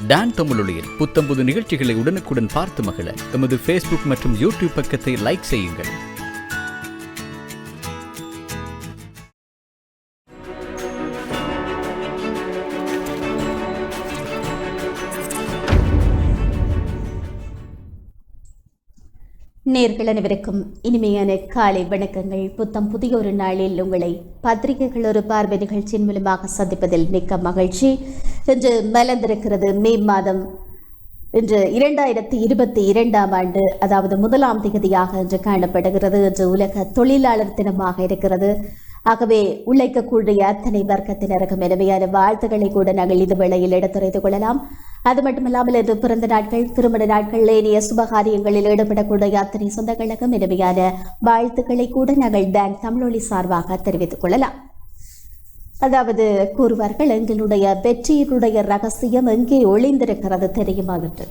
Don தமிழொலியில் புத்தம்புது நிகழ்ச்சிகளை உடனுக்குடன் பார்த்து மகிழ எமது ஃபேஸ்புக் மற்றும் யூடியூப் பக்கத்தை லைக் செய்யுங்கள். நேர்கள் அனைவருக்கும் இனிமையான காலை வணக்கங்கள். புத்தம் புதிய ஒரு நாளில் உங்களை பத்திரிகைகள் ஒரு பார்வை நிகழ்ச்சியின் மூலமாக சந்திப்பதில் மிக்க மகிழ்ச்சி. இன்று மலர்ந்திருக்கிறது மே மாதம். இன்று 2022ஆம் ஆண்டு, அதாவது 1ஆம் தேதியாக இன்று காணப்படுகிறது. இன்று உலக தொழிலாளர் தினமாக இருக்கிறது. ஆகவே உழைக்கக்கூடிய அத்தனை வர்க்கத்தினருக்கும் இனிமையான வாழ்த்துக்களை கூட நாங்கள் இது வேளையில் எடுத்துரைத்துக் கொள்ளலாம். அது மட்டுமல்லாமல் இன்று பிறந்த நாட்கள், திருமண நாட்கள், ஏனைய சுபகாரியங்களில் ஈடுபடக்கூடிய அத்தனை சொந்தங்களுக்கும் இனிமையான வாழ்த்துக்களை கூட நாங்கள் டான் தமிழொலி சார்பாக தெரிவித்துக் கொள்ளலாம். அதாவது கூறுவார்கள், எங்களுடைய வெற்றியினுடைய ரகசியம் எங்கே ஒளிந்திருக்கிறது தெரியுமா என்று.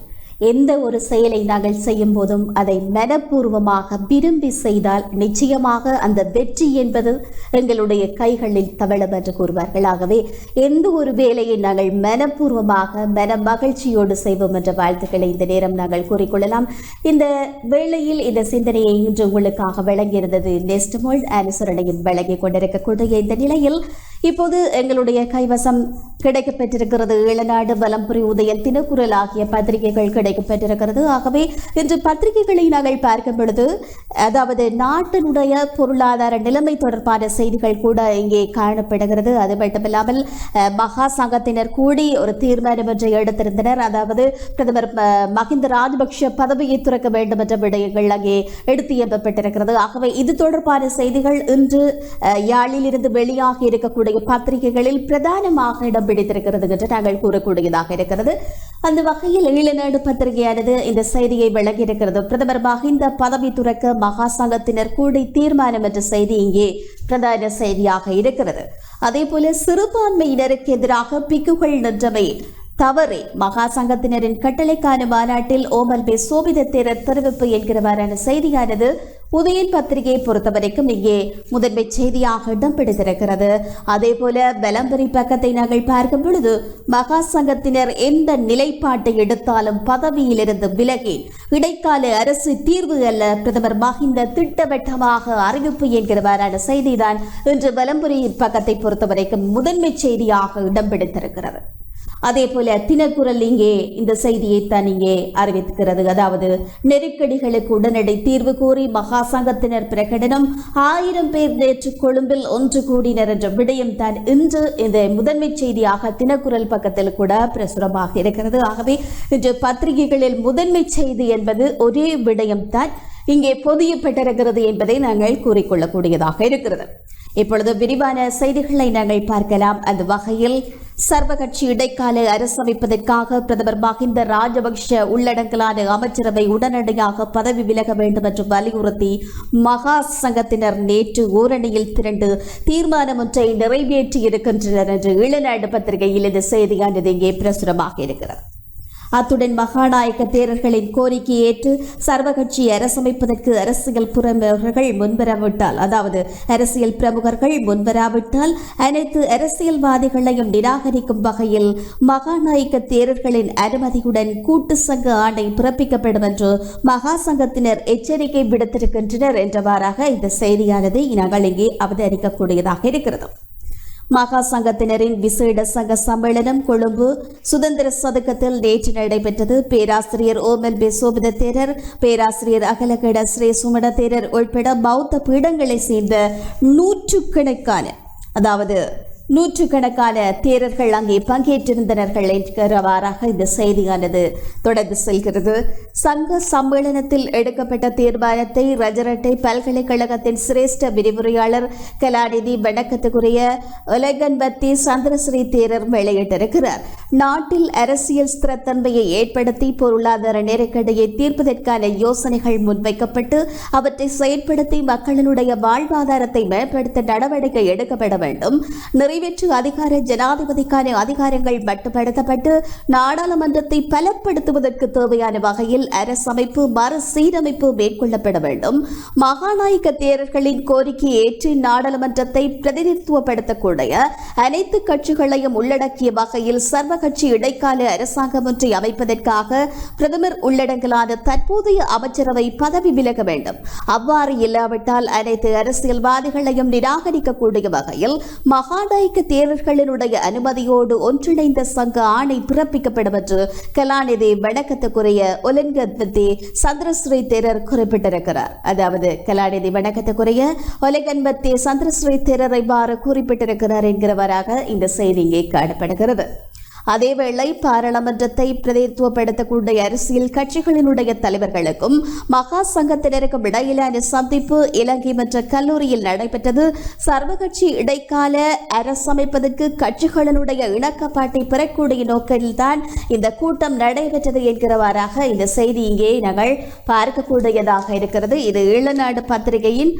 எந்த ஒரு செயலை நாங்கள் செய்யும் போதும் அதை மனப்பூர்வமாக விரும்பி செய்தால் நிச்சயமாக அந்த வெற்றி என்பது எங்களுடைய கைகளில் தவழும் என்று கூறுவார்கள். ஆகவே எந்த ஒரு வேலையை நாங்கள் மனப்பூர்வமாக மன மகிழ்ச்சியோடு செய்வோம் என்ற வாழ்த்துக்களை இந்த நேரம் நாங்கள் கூறிக்கொள்ளலாம். இந்த வேளையில் இந்த சிந்தனையை இன்று உங்களுக்காக வழங்கியிருந்தது நெஸ்ட்மோல்ட் அனுசரணையும் வழங்கி கொண்டிருக்கக்கூடிய இந்த நிலையில் இப்போது எங்களுடைய கைவசம் கிடைக்கப்பெற்றிருக்கிறது இளநாடு, வலம்புரி, உதயன், தினக்குரல் ஆகிய பத்திரிகைகள் கிடைக்கப்பெற்றிருக்கிறது. ஆகவே இன்று பத்திரிகைகளை நாங்கள் பார்க்கும் பொழுது, அதாவது நாட்டினுடைய பொருளாதார நிலைமை தொடர்பான செய்திகள் கூட இங்கே காணப்படுகிறது. அது மட்டுமில்லாமல் மகா சங்கத்தினர் கூடி ஒரு தீர்மானம் ஒன்றை எடுத்திருந்தனர். அதாவது பிரதமர் மஹிந்த ராஜபக்ஷ பதவியை துறக்க வேண்டும் என்ற விடயங்கள் அங்கே எடுத்து எம்பப்பட்டிருக்கிறது. ஆகவே இது தொடர்பான செய்திகள் இன்று யாழில் இருந்து வெளியாகி இருக்கக்கூடிய பத்திரிகைகளில் பிரதானமாக இடம் பிடித்திருக்கிறது என்று நாங்கள் கூறக்கூடியதாக இருக்கிறது. அந்த வகையில் ஈழநாடு பத்திரிகையானது இந்த செய்தியை வழங்கியிருக்கிறது. பிரதமர் மஹிந்த பதவி துறக்க மகா சங்கத்தினர் கூடி தீர்மானம் என்ற செய்தி இங்கே பிரதான செய்தியாக இருக்கிறது. அதே போல சிறுபான்மையினருக்கு எதிராக பிக்குகள் நின்றமை தவறே, மகா சங்கத்தினரின் கட்டளைக்கான மாநாட்டில் ஓமல்பே சோபித தேரர் தெரிவிப்பு என்கிறவாறான செய்தியானது உதயன் பத்திரிகையை பொறுத்தவரைக்கும் இங்கே முதன்மை செய்தியாக இடம் பிடித்திருக்கிறது. அதே போல வலம்புரி பக்கத்தை நாங்கள் பார்க்கும் பொழுது, மகா சங்கத்தினர் எந்த நிலைப்பாட்டை எடுத்தாலும் பதவியிலிருந்து விலகி இடைக்கால அரசு தீர்வு அல்ல, பிரதமர் மஹிந்த திட்டவட்டமாக அறிவிப்பு என்கிறவாறான செய்திதான் இன்று வலம்புரி பக்கத்தை பொறுத்தவரைக்கும் முதன்மை செய்தியாக இடம் பிடித்திருக்கிறது. அதே போல தினக்குரல் இங்கே இந்த செய்தியை தான் இங்கே அறிவிக்கிறது. அதாவது நெருக்கடிகளுக்கு உடனடி தீர்வு கோரி மகா சங்கத்தினர் பிரகடனம், 1000 பேர் நேற்று கொழும்பில் ஒன்று கூடினர் என்ற விடயம் தான் இன்று இந்த முதன்மை செய்தியாக தினக்குரல் பக்கத்தில் கூட பிரசுரமாக இருக்கிறது. ஆகவே இன்று பத்திரிகைகளில் முதன்மை செய்தி என்பது ஒரே விடயம் தான் இங்கே பொதியப்பட்டிருக்கிறது என்பதை நாங்கள் கூறிக்கொள்ளக்கூடியதாக இருக்கிறது. இப்பொழுது விரிவான செய்திகளை நாங்கள் பார்க்கலாம். அந்த வகையில் சர்வகட்சி இடைக்கால அரசு அமைப்பதற்காக பிரதமர் மஹிந்த ராஜபக்ஷ உள்ளடங்கலான அமைச்சரவை உடனடியாக பதவி விலக வேண்டும் என்று வலியுறுத்தி மகா சங்கத்தினர் நேற்று ஓரணியில் திரண்டு தீர்மானம் ஒன்றை நிறைவேற்றியிருக்கின்றனர் என்று ஈழநாடு பத்திரிகையில் இந்த செய்தியானது இங்கே பிரசுரமாக இருக்கிறது. அத்துடன் மகாநாயக்க தேரர்களின் கோரிக்கையை ஏற்று சர்வகட்சி அரசமைப்பதற்கு அரசியல் பிரமுகர்கள் முன்வராவிட்டால், அதாவது அரசியல் பிரமுகர்கள் முன்வராவிட்டால் அனைத்து அரசியல்வாதிகளையும் நிராகரிக்கும் வகையில் மகாநாயக்க தேரர்களின் அனுமதியுடன் கூட்டு சங்க ஆணை பிறப்பிக்கப்படும் என்று மகா சங்கத்தினர் எச்சரிக்கை விடுத்திருக்கின்றனர் என்றவாறாக இந்த செய்தியானது நாங்கள் இங்கே அவதரிக்கக்கூடியதாக இருக்கிறது. மகா சங்கத்தினரின் விசேட சங்க சம்மேளனம் கொழும்பு சுதந்திர சதுக்கத்தில் நேற்று நடைபெற்றது. பேராசிரியர் ஓமல்பே சோபித தேரர், பேராசிரியர் அகலகட ஸ்ரீ சுமட தேரர் உட்பட பௌத்த பீடங்களை சேர்ந்த நூற்றுக்கணக்கான தேரர்கள் அங்கே பங்கேற்றிருந்தனர்கள் என்கிறவாறாக இந்த செய்தியானது தொடர்ந்து செல்கிறது. சங்க சம்மேளனத்தில் எடுக்கப்பட்ட தீர்மானத்தை ரஜரட்டை பல்கலைக்கழகத்தின் சிரேஷ்ட விரிவுரையாளர் கலாநிதி வணக்கத்துக்குரிய உலகன்பத்தி சந்திரஸ்ரீ தேரர் வெளியிட்டிருக்கிறார். நாட்டில் அரசியல் ஸ்திரத்தன்மையை ஏற்படுத்தி பொருளாதார நெருக்கடியை தீர்ப்பதற்கான யோசனைகள் முன்வைக்கப்பட்டு அவற்றை செயற்படுத்தி மக்களினுடைய வாழ்வாதாரத்தை மேம்படுத்த நடவடிக்கை எடுக்கப்பட வேண்டும். நிறைவேற்று அதிகார ஜனாதிபதிக்கான அதிகாரங்கள் மட்டுப்படுத்தப்பட்டு நாடாளுமன்றத்தை பலப்படுத்துவதற்கு தேவையான வகையில் அரசமைப்பு மறுசீரமைப்பு மேற்கொள்ளப்பட வேண்டும். மகாநாயக்க தேரர்களின் கோரிக்கையை ஏற்று நாடாளுமன்றத்தை பிரதிநிதித்துவப்படுத்தக்கூடிய அனைத்து கட்சிகளையும் உள்ளடக்கிய வகையில் சர்வ சர்வகட்சி இடைக்கால அரசாங்கம் ஒன்றை அமைப்பதற்காக பிரதமர் உள்ளடங்கலான தற்போதைய அமைச்சரவை பதவி விலக வேண்டும். அவ்வாறு இல்லாவிட்டால் அனைத்து அரசியல்வாதிகளையும் நிராகரிக்கக்கூடிய வகையில் மகாநாயக்க தேரர்களினுடைய அனுமதியோடு ஒன்றிணைந்த சங்க ஆணை பிறப்பிக்கப்படும் என்று கலாநிதி வணக்கத்துக்குரிய ஒலங்கன்பத்தி சந்திரஸ்ரீ தேரர் குறிப்பிட்டிருக்கிறார். அதாவது கலாநிதி வணக்கத்துக்குரிய ஒலங்கன்பத்தி சந்திரஸ்ரீ தேரர் இவ்வாறு குறிப்பிட்டிருக்கிறார் என்கிறவராக இந்த செய்தி இங்கே காணப்படுகிறது. அதேவேளை பாராளுமன்றத்தை பிரதிநிதித்துவப்படுத்தக்கூடிய அரசியல் கட்சிகளினுடைய தலைவர்களுக்கும் மகா சங்கத்தினருக்கும் இடையிலான சந்திப்பு இலங்கை மன்ற கல்லூரியில் நடைபெற்றது. சர்வகட்சி இடைக்கால அரசமைப்பதற்கு கட்சிகளினுடைய இணக்கப்பாட்டை பெறக்கூடிய நோக்கில்தான் இந்த கூட்டம் நடைபெற்றது என்கிறவாறாக இந்த செய்தி இங்கே நாங்கள் பார்க்கக்கூடியதாக இருக்கிறது. இது ஈழநாடு பத்திரிகையின்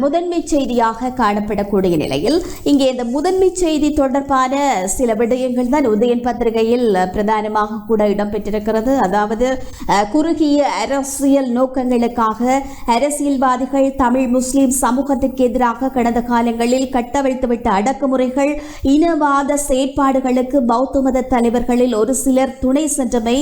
முதன்மை செய்தியாக காணப்படக்கூடிய நிலையில் இங்கே இந்த முதன்மை செய்தி தொடர்பான சில விடயங்கள் தான் உதயன் பத்திரிகையில் பிரதானமாக கூட இடம்பெற்றிருக்கிறது. அதாவது குறுகிய அரசியல் நோக்கங்களுக்காக அரசியல்வாதிகள் தமிழ் முஸ்லிம் சமூகத்திற்கு எதிராக கடந்த காலங்களில் கட்டவிழ்த்துவிட்ட அடக்குமுறைகள் இனவாத செயற்பாடுகளுக்கு பௌத்த மத தலைவர்களில் ஒரு சிலர் துணை சென்றமை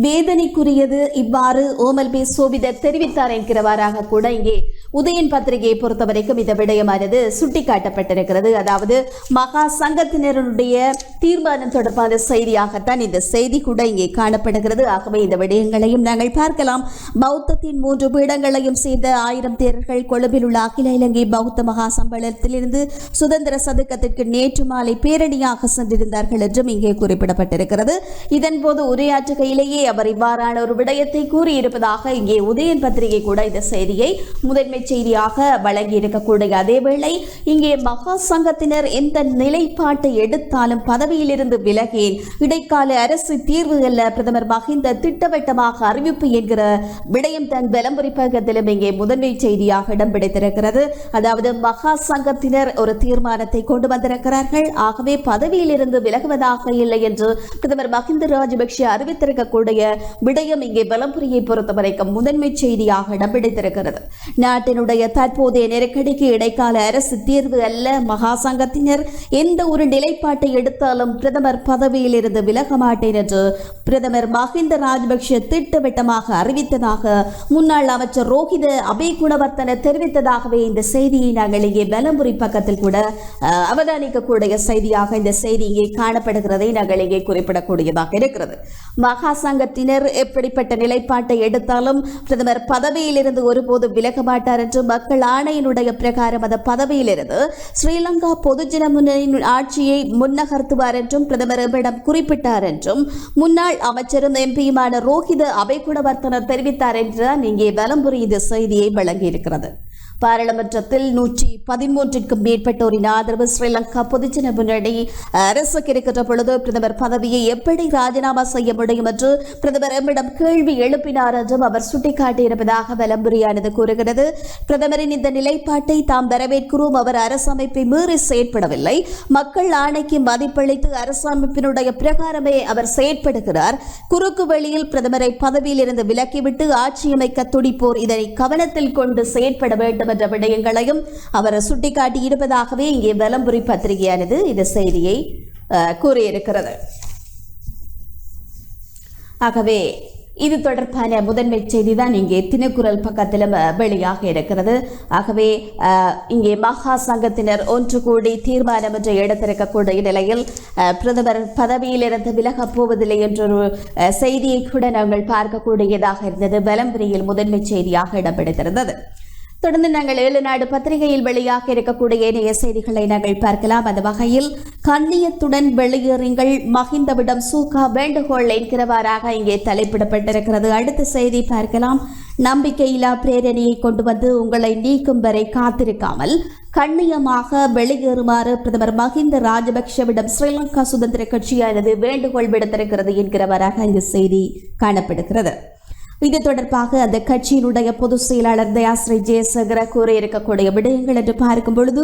வேதனைக்குரியது. இவ்வாறு ஓமல் பி சோபிதர் தெரிவித்தார் என்கிறவாறாக கூட இங்கே உதயன் பத்திரிகையை பொறுத்தவரைக்கும் இந்த விடயமானது சுட்டிக்காட்டப்பட்டிருக்கிறது. அதாவது மகா சங்கத்தினருடைய தீர்மானம் தொடர்பான செய்தியாகத்தான் இந்த செய்தி கூட இங்கே காணப்படுகிறது. ஆகவே இந்த விடயங்களையும் நாங்கள் பார்க்கலாம். பௌத்தத்தின் 3 பீடங்களையும் சேர்ந்த 1000 தேரர்கள் கொழும்பில் உள்ள அகில இலங்கை பௌத்த மகா சம்பளத்திலிருந்து சுதந்திர சதுக்கத்திற்கு நேற்று மாலை பேரணியாக சென்றிருந்தார்கள் என்றும் இங்கே குறிப்பிடப்பட்டிருக்கிறது. இதன்போது உரையாற்றுகையிலேயே அவர் இவ்வாறான ஒரு விடயத்தை கூறியிருப்பதாக இங்கே உதயன் பத்திரிகை கூட இந்த செய்தியை முதன்மை செய்தியாக வழங்கி இருக்கக்கூடிய அதேவேளை இங்கே மகா சங்கத்தினர் எந்த நிலைப்பாட்டை எடுத்தாலும் பதவியிலிருந்து விலகேன், இடைக்கால அரசு தீர்வு அல்ல, பிரதமர் மஹிந்த திட்டவட்டமாக அறிவிப்பு என்கிற விடயம் தன் விளம்பரிப்பகத்திலும் இங்கே முதன்மை செய்தியாக இடம் பிடித்திருக்கிறது. அதாவது மகா சங்கத்தினர் ஒரு தீர்மானத்தை கொண்டு வந்திருக்கிறார்கள். ஆகவே பதவியிலிருந்து விலகுவதாக இல்லை என்று பிரதமர் மஹிந்த ராஜபக்ஷ அறிவித்திருக்கக்கூடிய விடயம் இங்கே விளம்பரியை பொறுத்தவரைக்கும் முதன்மை செய்தியாக இடம் பிடித்திருக்கிறது. நாட்டினுடைய தற்போதைய நெருக்கடிக்கு இடைக்கால அரசு தீர்வு அல்ல, மகா சங்கத்தினர் எந்த ஒரு நிலைப்பாட்டை எடுத்தாலும் பிரதமர் பதவியில் இருந்து விலக மாட்டேன் என்று பிரதமர் மஹிந்த ராஜபக்ஷ திட்டவட்டமாக அறிவித்ததாக முன்னாள் அமைச்சர் ரோஹித அபேகுணவர்த்தன தெரிவித்ததாகவே இந்த செய்தியை நாங்கள் இங்கே பலம்புரி பக்கத்தில் கூட அவதானிக்கக்கூடிய செய்தியாக இந்த செய்தி இங்கே காணப்படுகிறதை நாங்கள் இங்கே குறிப்பிடக்கூடியதாக இருக்கிறது. மகா சங்கத்தினர் எப்படிப்பட்ட நிலைப்பாட்டை எடுத்தாலும் பிரதமர் பதவியில் இருந்து ஒருபோது விலக மாட்டார் என்று மக்கள் ஆணையினுடைய பிரகாரம் அந்த பதவியிலிருந்து ஸ்ரீலங்கா பொதுஜன முன்னணியின் ஆட்சியை முன்னகர்த்துவார் என்றும் பிரதமரிடம் குறிப்பிட்டார் என்றும் முன்னாள் அமைச்சரும் எம்பியுமான ரோஹித அபேகுணவர்த்தன தெரிவித்தார் என்றுதான் இங்கே வலம்புரி இந்த செய்தியை வழங்கியிருக்கிறது. பாராளுமன்றத்தில் 113க்கும் மேற்பட்டோரின் ஆதரவு ஸ்ரீலங்கா பொதுஜன முன்னணி அரசுக்கு இருக்கின்ற பொழுது பிரதமர் பதவியை எப்படி ராஜினாமா செய்ய முடியும் என்று பிரதமர் எம்மிடம் கேள்வி எழுப்பினார் என்றும் அவர் சுட்டிக்காட்டியிருப்பதாக விளம்பரியானது கூறுகிறது. பிரதமரின் இந்த நிலைப்பாட்டை தாம் வரவேற்கிறோம். அவர் அரசமைப்பை மீறி செயற்படவில்லை. மக்கள் ஆணைக்கு மதிப்பளித்து அரசமைப்பினுடைய பிரகாரமே அவர் செயற்படுகிறார். குறுக்கு வழியில் பிரதமரை பதவியில் இருந்து விலக்கிவிட்டு ஆட்சியமைக்க துடிப்போர் இதனை கவனத்தில் கொண்டு செயற்பட வேண்டும் என்ற விடயங்களையும் அவர் சுட்டிக்காட்டியிருப்பதாகவே இங்கே வலம்புரி பத்திரிகையானது இந்த செய்தியை கூறியிருக்கிறது. ஆகவே இது தொடர்பான முதன்மை செய்தி தான் இங்கே தினக்குரல் பக்கத்திலும் வெளியாக இருக்கிறது. ஆகவே இங்கே மகா சங்கத்தினர் ஒன்று கூடி தீர்மானம் என்று எடுத்திருக்கக்கூடிய நிலையில் பிரதமர் பதவியிலிருந்து விலகப் போவதில்லை என்றொரு செய்தியை கூட நாங்கள் பார்க்கக்கூடியதாக இருந்தது. வலம்புரியில் முதன்மை செய்தியாக இடம்பெற்றிருந்தது. தொடர்ந்து நாங்கள் ஈழநாடு பத்திரிகையில் வெளியாக இருக்கக்கூடிய இணைய செய்திகளை நாங்கள் பார்க்கலாம். அந்த வகையில் கண்ணியத்துடன் வெளியேறுங்கள், மஹிந்தவிடம் சூகா வேண்டுகோள் என்கிறவாறாக இங்கே தலைப்பிடப்பட்டிருக்கிறது. அடுத்த செய்தி பார்க்கலாம். நம்பிக்கையில்லா பிரேரணியை கொண்டு வந்து உங்களை நீக்கும் வரை காத்திருக்காமல் கண்ணியமாக வெளியேறுமாறு பிரதமர் மஹிந்த ராஜபக்ஷவிடம் ஸ்ரீலங்கா சுதந்திர கட்சியானது வேண்டுகோள் விடுத்திருக்கிறது என்கிறவராக இந்த செய்தி காணப்படுகிறது. இது தொடர்பாக அந்த கட்சியினுடைய பொதுச் செயலாளர் தயாஸ்ரீ ஜெயசேகர கூறியிருக்கக்கூடிய விடயங்கள் என்று பார்க்கும் பொழுது,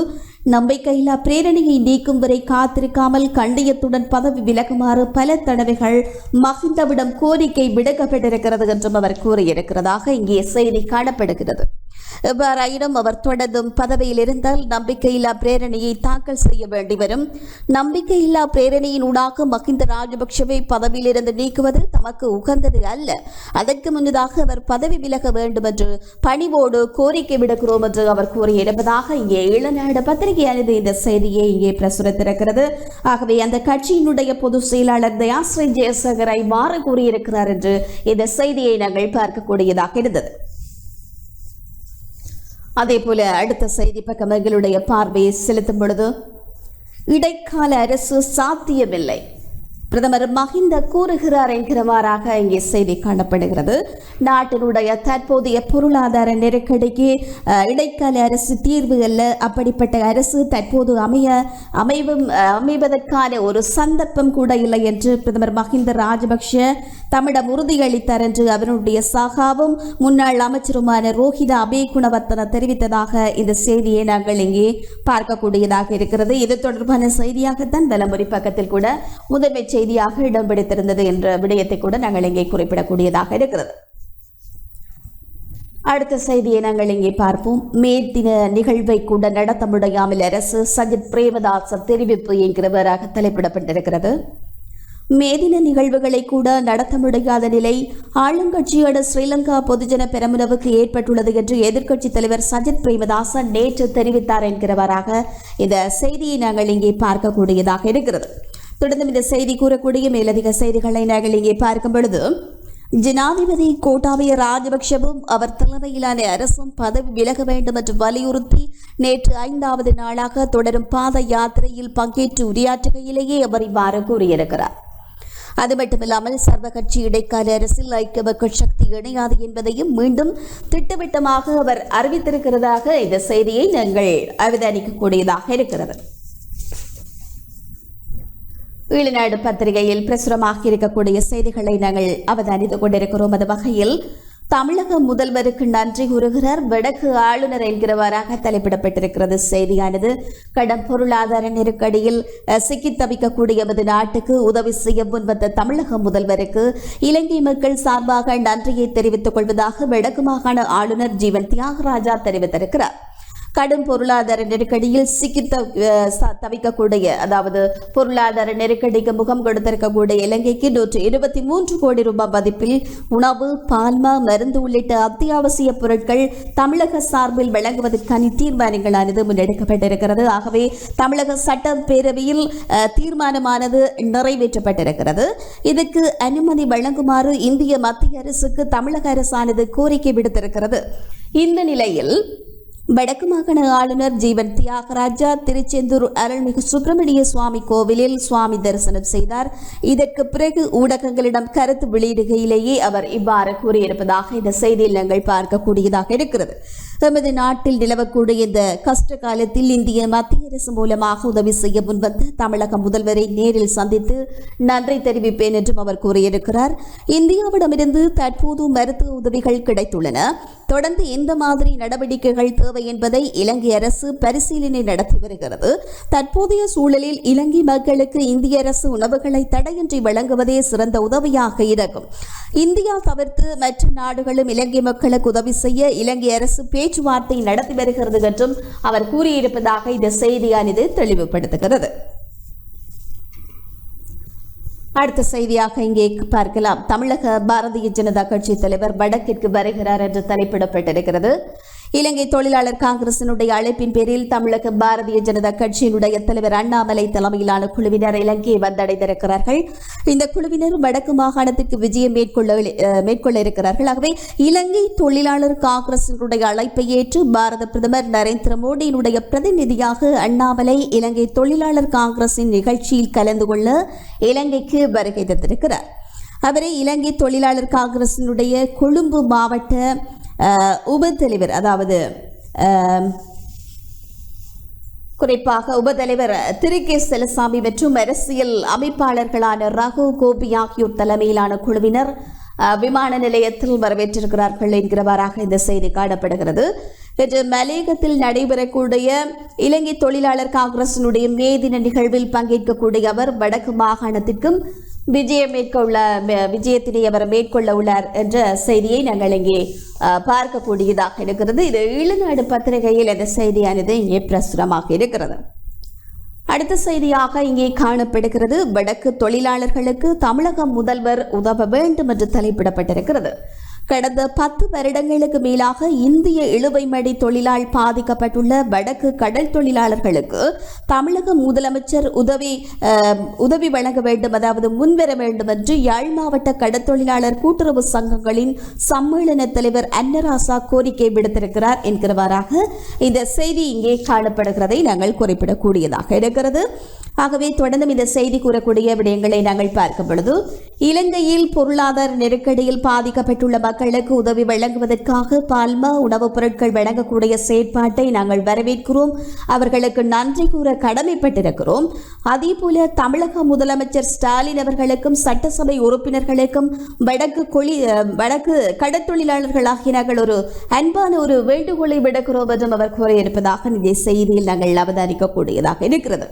நம்பிக்கையில்லா பிரேரணியை நீக்கும் வரை காத்திருக்காமல் கண்ணியத்துடன் பதவி விலகுமாறு பல தடவைகள் மஹிந்தவிடம் கோரிக்கை விடுக்கப்பட்டிருக்கிறது என்றும் அவர் கூறியிருக்கிறதாக இங்கே செய்தி காணப்படுகிறது. எவ்வாறாயினும் அவர் தொடர்ந்தும் பதவியில் இருந்தால் நம்பிக்கையில்லா பிரேரணையை தாக்கல் செய்ய வேண்டி வரும். நம்பிக்கையில்லா பிரேரணையின் ஊடாக மஹிந்த ராஜபக்ஷவை பதவியிலிருந்து நீக்குவது தமக்கு உகந்தது அல்ல. அதற்கு முன்னதாக அவர் பதவி விலக வேண்டும் என்று பணிவோடு கோரிக்கை விடுக்கிறோம் என்று அவர் கூறியிருப்பதாக இங்கே ஈழநாடு பத்திரிகையானது இந்த செய்தியை இங்கே பிரசுரித்திருக்கிறது. ஆகவே அந்த கட்சியினுடைய பொதுச் செயலாளர் தயாஸ்ரீ ஜெயசேகரை மாற கூறியிருக்கிறார் என்று இந்த செய்தியை நாங்கள் பார்க்கக்கூடியதாக இருந்தது. அதே போல அடுத்த செய்தி பக்கம் எங்களுடைய பார்வையை செலுத்தும் பொழுது இடைக்கால அரசு சாத்தியமில்லை பிரதமர் மஹிந்த கூறுகிறார் என்கிறவாறாக இங்கே செய்தி காணப்படுகிறது. நாட்டினுடைய தற்போதைய பொருளாதார நெருக்கடிக்கு இடைக்கால அரசு தீர்வு அல்ல. அப்படிப்பட்ட அரசு தற்போது அமைவதற்கான ஒரு சந்தர்ப்பம் கூட இல்லை என்று பிரதமர் மஹிந்த ராஜபக்ஷ தம்மிடம் உறுதியளித்தார் என்று அவருடைய சகாவும் முன்னாள் அமைச்சருமான ரோஹித அபேகுணவர்த்தன தெரிவித்ததாக இந்த செய்தியை நாங்கள் இங்கே பார்க்கக்கூடியதாக இருக்கிறது. இது தொடர்பான செய்தியாகத்தான் வலமுறை பக்கத்தில் கூட முதன்மை செய்தியாக இடம் பிடித்திருந்தது என்ற விடயத்தை கூட நாங்கள் இங்கே குறிப்பிடக்கூடியதாக இருக்கிறது. அடுத்த செய்தியை நாங்கள் இங்கே பார்ப்போம். மே தின நிகழ்வை கூட நடத்த முடியாமல் அரசு சஜித் பிரேமதாச தெரிவிப்பு என்கிறவராக தலைப்பிடப்பட்டிருக்கிறது. மேதின நிகழ்வுகளை கூட நடத்த முடியாத நிலை ஆளுங்கட்சியோட ஸ்ரீலங்கா பொதுஜன பெரமுனவுக்கு ஏற்பட்டுள்ளது என்று எதிர்க்கட்சித் தலைவர் சஜித் பிரேமதாச நேற்று தெரிவித்தார் என்கிறவராக இந்த செய்தியை நாங்கள் இங்கே பார்க்கக்கூடியதாக இருக்கிறது. தொடர்ந்து இந்த செய்தி கூறக்கூடிய மேலதிக செய்திகளை நாங்கள் இங்கே பார்க்கும் பொழுது ஜனாதிபதி கோட்டாபய ராஜபக்ஷவும் அவர் தலைமையிலான அரசும் பதவி விலக வேண்டும் என்று வலியுறுத்தி நேற்று 5வது நாளாக தொடரும் பாத யாத்திரையில் பங்கேற்று உரையாற்றுகையிலேயே அவர் இவ்வாறு கூறியிருக்கிறார். அது மட்டுமில்லாமல் சர்வ கட்சி இடைக்கால அரசில் ஐக்கிய மக்கள் சக்தி இணையாது என்பதையும் மீண்டும் திட்டவட்டமாக அவர் அறிவித்திருக்கிறதாக இந்த செய்தியை நாங்கள் அவதானிக்கக்கூடியதாக இருக்கிறது. ஈழநாடு பத்திரிகையில் பிரசுரமாக இருக்கக்கூடிய செய்திகளை நாங்கள் அவதானித்துக் கொண்டிருக்கிறோம். அது வகையில் தமிழக முதல்வருக்கு நன்றி கூறுகிறார் வடக்கு ஆளுநர் என்கிறவராக தலைப்பிடப்பட்டிருக்கிறது செய்தியானது. கடும் பொருளாதார நெருக்கடியில் சிக்கி தவிக்கக்கூடிய எமது நாட்டுக்கு உதவி செய்ய முன்வந்த தமிழக முதல்வருக்கு இலங்கை மக்கள் சார்பாக நன்றியை தெரிவித்துக் கொள்வதாக வடக்கு மாகாண ஆளுநர் ஜீவன் தியாகராஜா தெரிவித்திருக்கிறார். கடும் பொருளாதார நெருக்கடியில் சிக்கி தவிக்கக்கூடிய அதாவது பொருளாதார நெருக்கடிக்கு முகம் கொடுத்திருக்கக்கூடிய இலங்கைக்கு 123 கோடி ரூபாய் மதிப்பில் உணவு, பால்மா, மருந்து உள்ளிட்ட அத்தியாவசிய பொருட்கள் தமிழக சார்பில் வழங்குவதற்கான தீர்மானங்களானது முன்னெடுக்கப்பட்டிருக்கிறது. ஆகவே தமிழக சட்டப்பேரவையில் தீர்மானமானது நிறைவேற்றப்பட்டிருக்கிறது. இதற்கு அனுமதி வழங்குமாறு இந்திய மத்திய அரசுக்கு தமிழக அரசானது கோரிக்கை விடுத்திருக்கிறது. இந்த நிலையில் வடக்கு மாகாண ஆளுநர் ஜீவன் தியாகராஜா திருச்செந்தூர் அருள்மிகு சுப்பிரமணிய சுவாமி கோவிலில் சுவாமி தரிசனம் செய்தார். இதற்கு பிறகு ஊடகங்களிடம் கருத்து வெளியிடுகையிலேயே அவர் இவ்வாறு கூறியிருப்பதாக இந்த செய்தியில் நாங்கள் பார்க்கக்கூடியதாக இருக்கிறது. தமது நாட்டில் நிலவக்கூடிய இந்த கஷ்ட காலத்தில் இந்திய மத்திய அரசு மூலமாக உதவி செய்ய முன்வந்த தமிழக முதல்வரை நேரில் சந்தித்து நன்றி தெரிவிப்பேன் என்றும் அவர் கூறியிருக்கிறார். இந்தியாவிடமிருந்து தற்போது மருத்துவ உதவிகள் கிடைத்துள்ளன. தொடர்ந்து எந்த மாதிரி நடவடிக்கைகள் தேவை என்பதை இலங்கை அரசு பரிசீலனை நடத்தி வருகிறது. தற்போதைய சூழலில் இலங்கை மக்களுக்கு இந்திய அரசு உணவுகளை தடையின்றி வழங்குவதே சிறந்த உதவியாக இருக்கும். இந்தியா தவிர்த்து மற்ற நாடுகளும் இலங்கை மக்களுக்கு உதவி செய்ய இலங்கை அரசு பேச்சுவார்த்தை நடத்தி வருகிறது என்றும் அவர் கூறியிருப்பதாக இந்த செய்தியானது தெளிவுபடுத்துகிறது. அடுத்த செய்தியாக இங்கே பார்க்கலாம். தமிழக பாரதிய ஜனதா கட்சி தலைவர் வடக்கிற்கு வருகிறார் என்று தலைப்பிடப்பட்டிருக்கிறது. இலங்கை தொழிலாளர் காங்கிரசினுடைய அழைப்பின் பேரில் தமிழக பாரதிய ஜனதா கட்சியினுடைய தலைவர் அண்ணாமலை தலைமையிலான குழுவினர் இலங்கையை வந்தடைந்திருக்கிறார்கள். இந்த குழுவினர் வடக்கு மாகாணத்திற்கு விஜயம் மேற்கொள்ள இருக்கிறார்கள். ஆகவே இலங்கை தொழிலாளர் காங்கிரசினுடைய அழைப்பை ஏற்று பாரத பிரதமர் நரேந்திர மோடியினுடைய பிரதிநிதியாக அண்ணாமலை இலங்கை தொழிலாளர் காங்கிரசின் நிகழ்ச்சியில் கலந்து கொள்ள இலங்கைக்கு வருகை தந்திருக்கிறார். அவரை இலங்கை தொழிலாளர் காங்கிரசினுடைய கொழும்பு மாவட்ட உபத்தலைவர் அதாவது குறிப்பாக உபத்தலைவர் திரு செல்லசாமி மற்றும் அரசியல் அமைப்பாளர்களான ரகு கோபி ஆகியோர் தலைமையிலான குழுவினர் விமான நிலையத்தில் வரவேற்றிருக்கிறார்கள் என்கிறவாறாக இந்த செய்தி காணப்படுகிறது. இன்று மலேகத்தில் நடைபெறக்கூடிய இலங்கை தொழிலாளர் காங்கிரசினுடைய மே தின நிகழ்வில் பங்கேற்கக்கூடிய அவர் வடக்கு மாகாணத்திற்கும் விஜயத்தினை அவர் மேற்கொள்ள உள்ளார் என்ற செய்தியை நாங்கள் இங்கே பார்க்கக்கூடியதாக இருக்கிறது. இது ஈழநாடு பத்திரிகையில் இந்த செய்தியானது இங்கே பிரசுரமாக இருக்கிறது. அடுத்த செய்தியாக இங்கே காணப்படுகிறது. வடக்கு தொழிலாளர்களுக்கு தமிழக முதல்வர் உதவ வேண்டும் என்று தலைப்பிடப்பட்டிருக்கிறது. கடந்த 10 வருடங்களுக்கு மேலாக இந்திய இழுவைமடி தொழிலால் பாதிக்கப்பட்டுள்ள வடக்கு கடல் தொழிலாளர்களுக்கு தமிழக முதலமைச்சர் உதவி வழங்க வேண்டும், அதாவது முன்வர வேண்டும் என்று யாழ் மாவட்ட கடற்தொழிலாளர் கூட்டுறவு சங்கங்களின் சம்மேளன தலைவர் அன்னராசா கோரிக்கை விடுத்திருக்கிறார் என்கிறவாறாக இந்த செய்தி இங்கே காணப்படுகிறதை நாங்கள் குறிப்பிடக்கூடியதாக இருக்கிறது. ஆகவே தொடர்ந்தும் இந்த செய்தி கூறக்கூடிய விடயங்களை நாங்கள் பார்க்கும் பொழுது, இலங்கையில் பொருளாதார நெருக்கடியில் பாதிக்கப்பட்டுள்ள மக்களுக்கு உதவி வழங்குவதற்காக பால்மா உணவுப் பொருட்கள் வழங்கக்கூடிய செயற்பாட்டை நாங்கள் வரவேற்கிறோம், அவர்களுக்கு நன்றி கூற கடமைப்பட்டிருக்கிறோம். அதேபோல தமிழக முதலமைச்சர் ஸ்டாலின் அவர்களுக்கும் சட்டசபை உறுப்பினர்களுக்கும் வடக்கு கடற்தொழிலாளர்களாகிய நாங்கள் ஒரு அன்பான ஒரு வேண்டுகோளை விடுக்கிறோம் என்றும் அவர் கூறியிருப்பதாக இந்த செய்தியில் நாங்கள் அவதானிக்கக்கூடியதாக இருக்கிறது.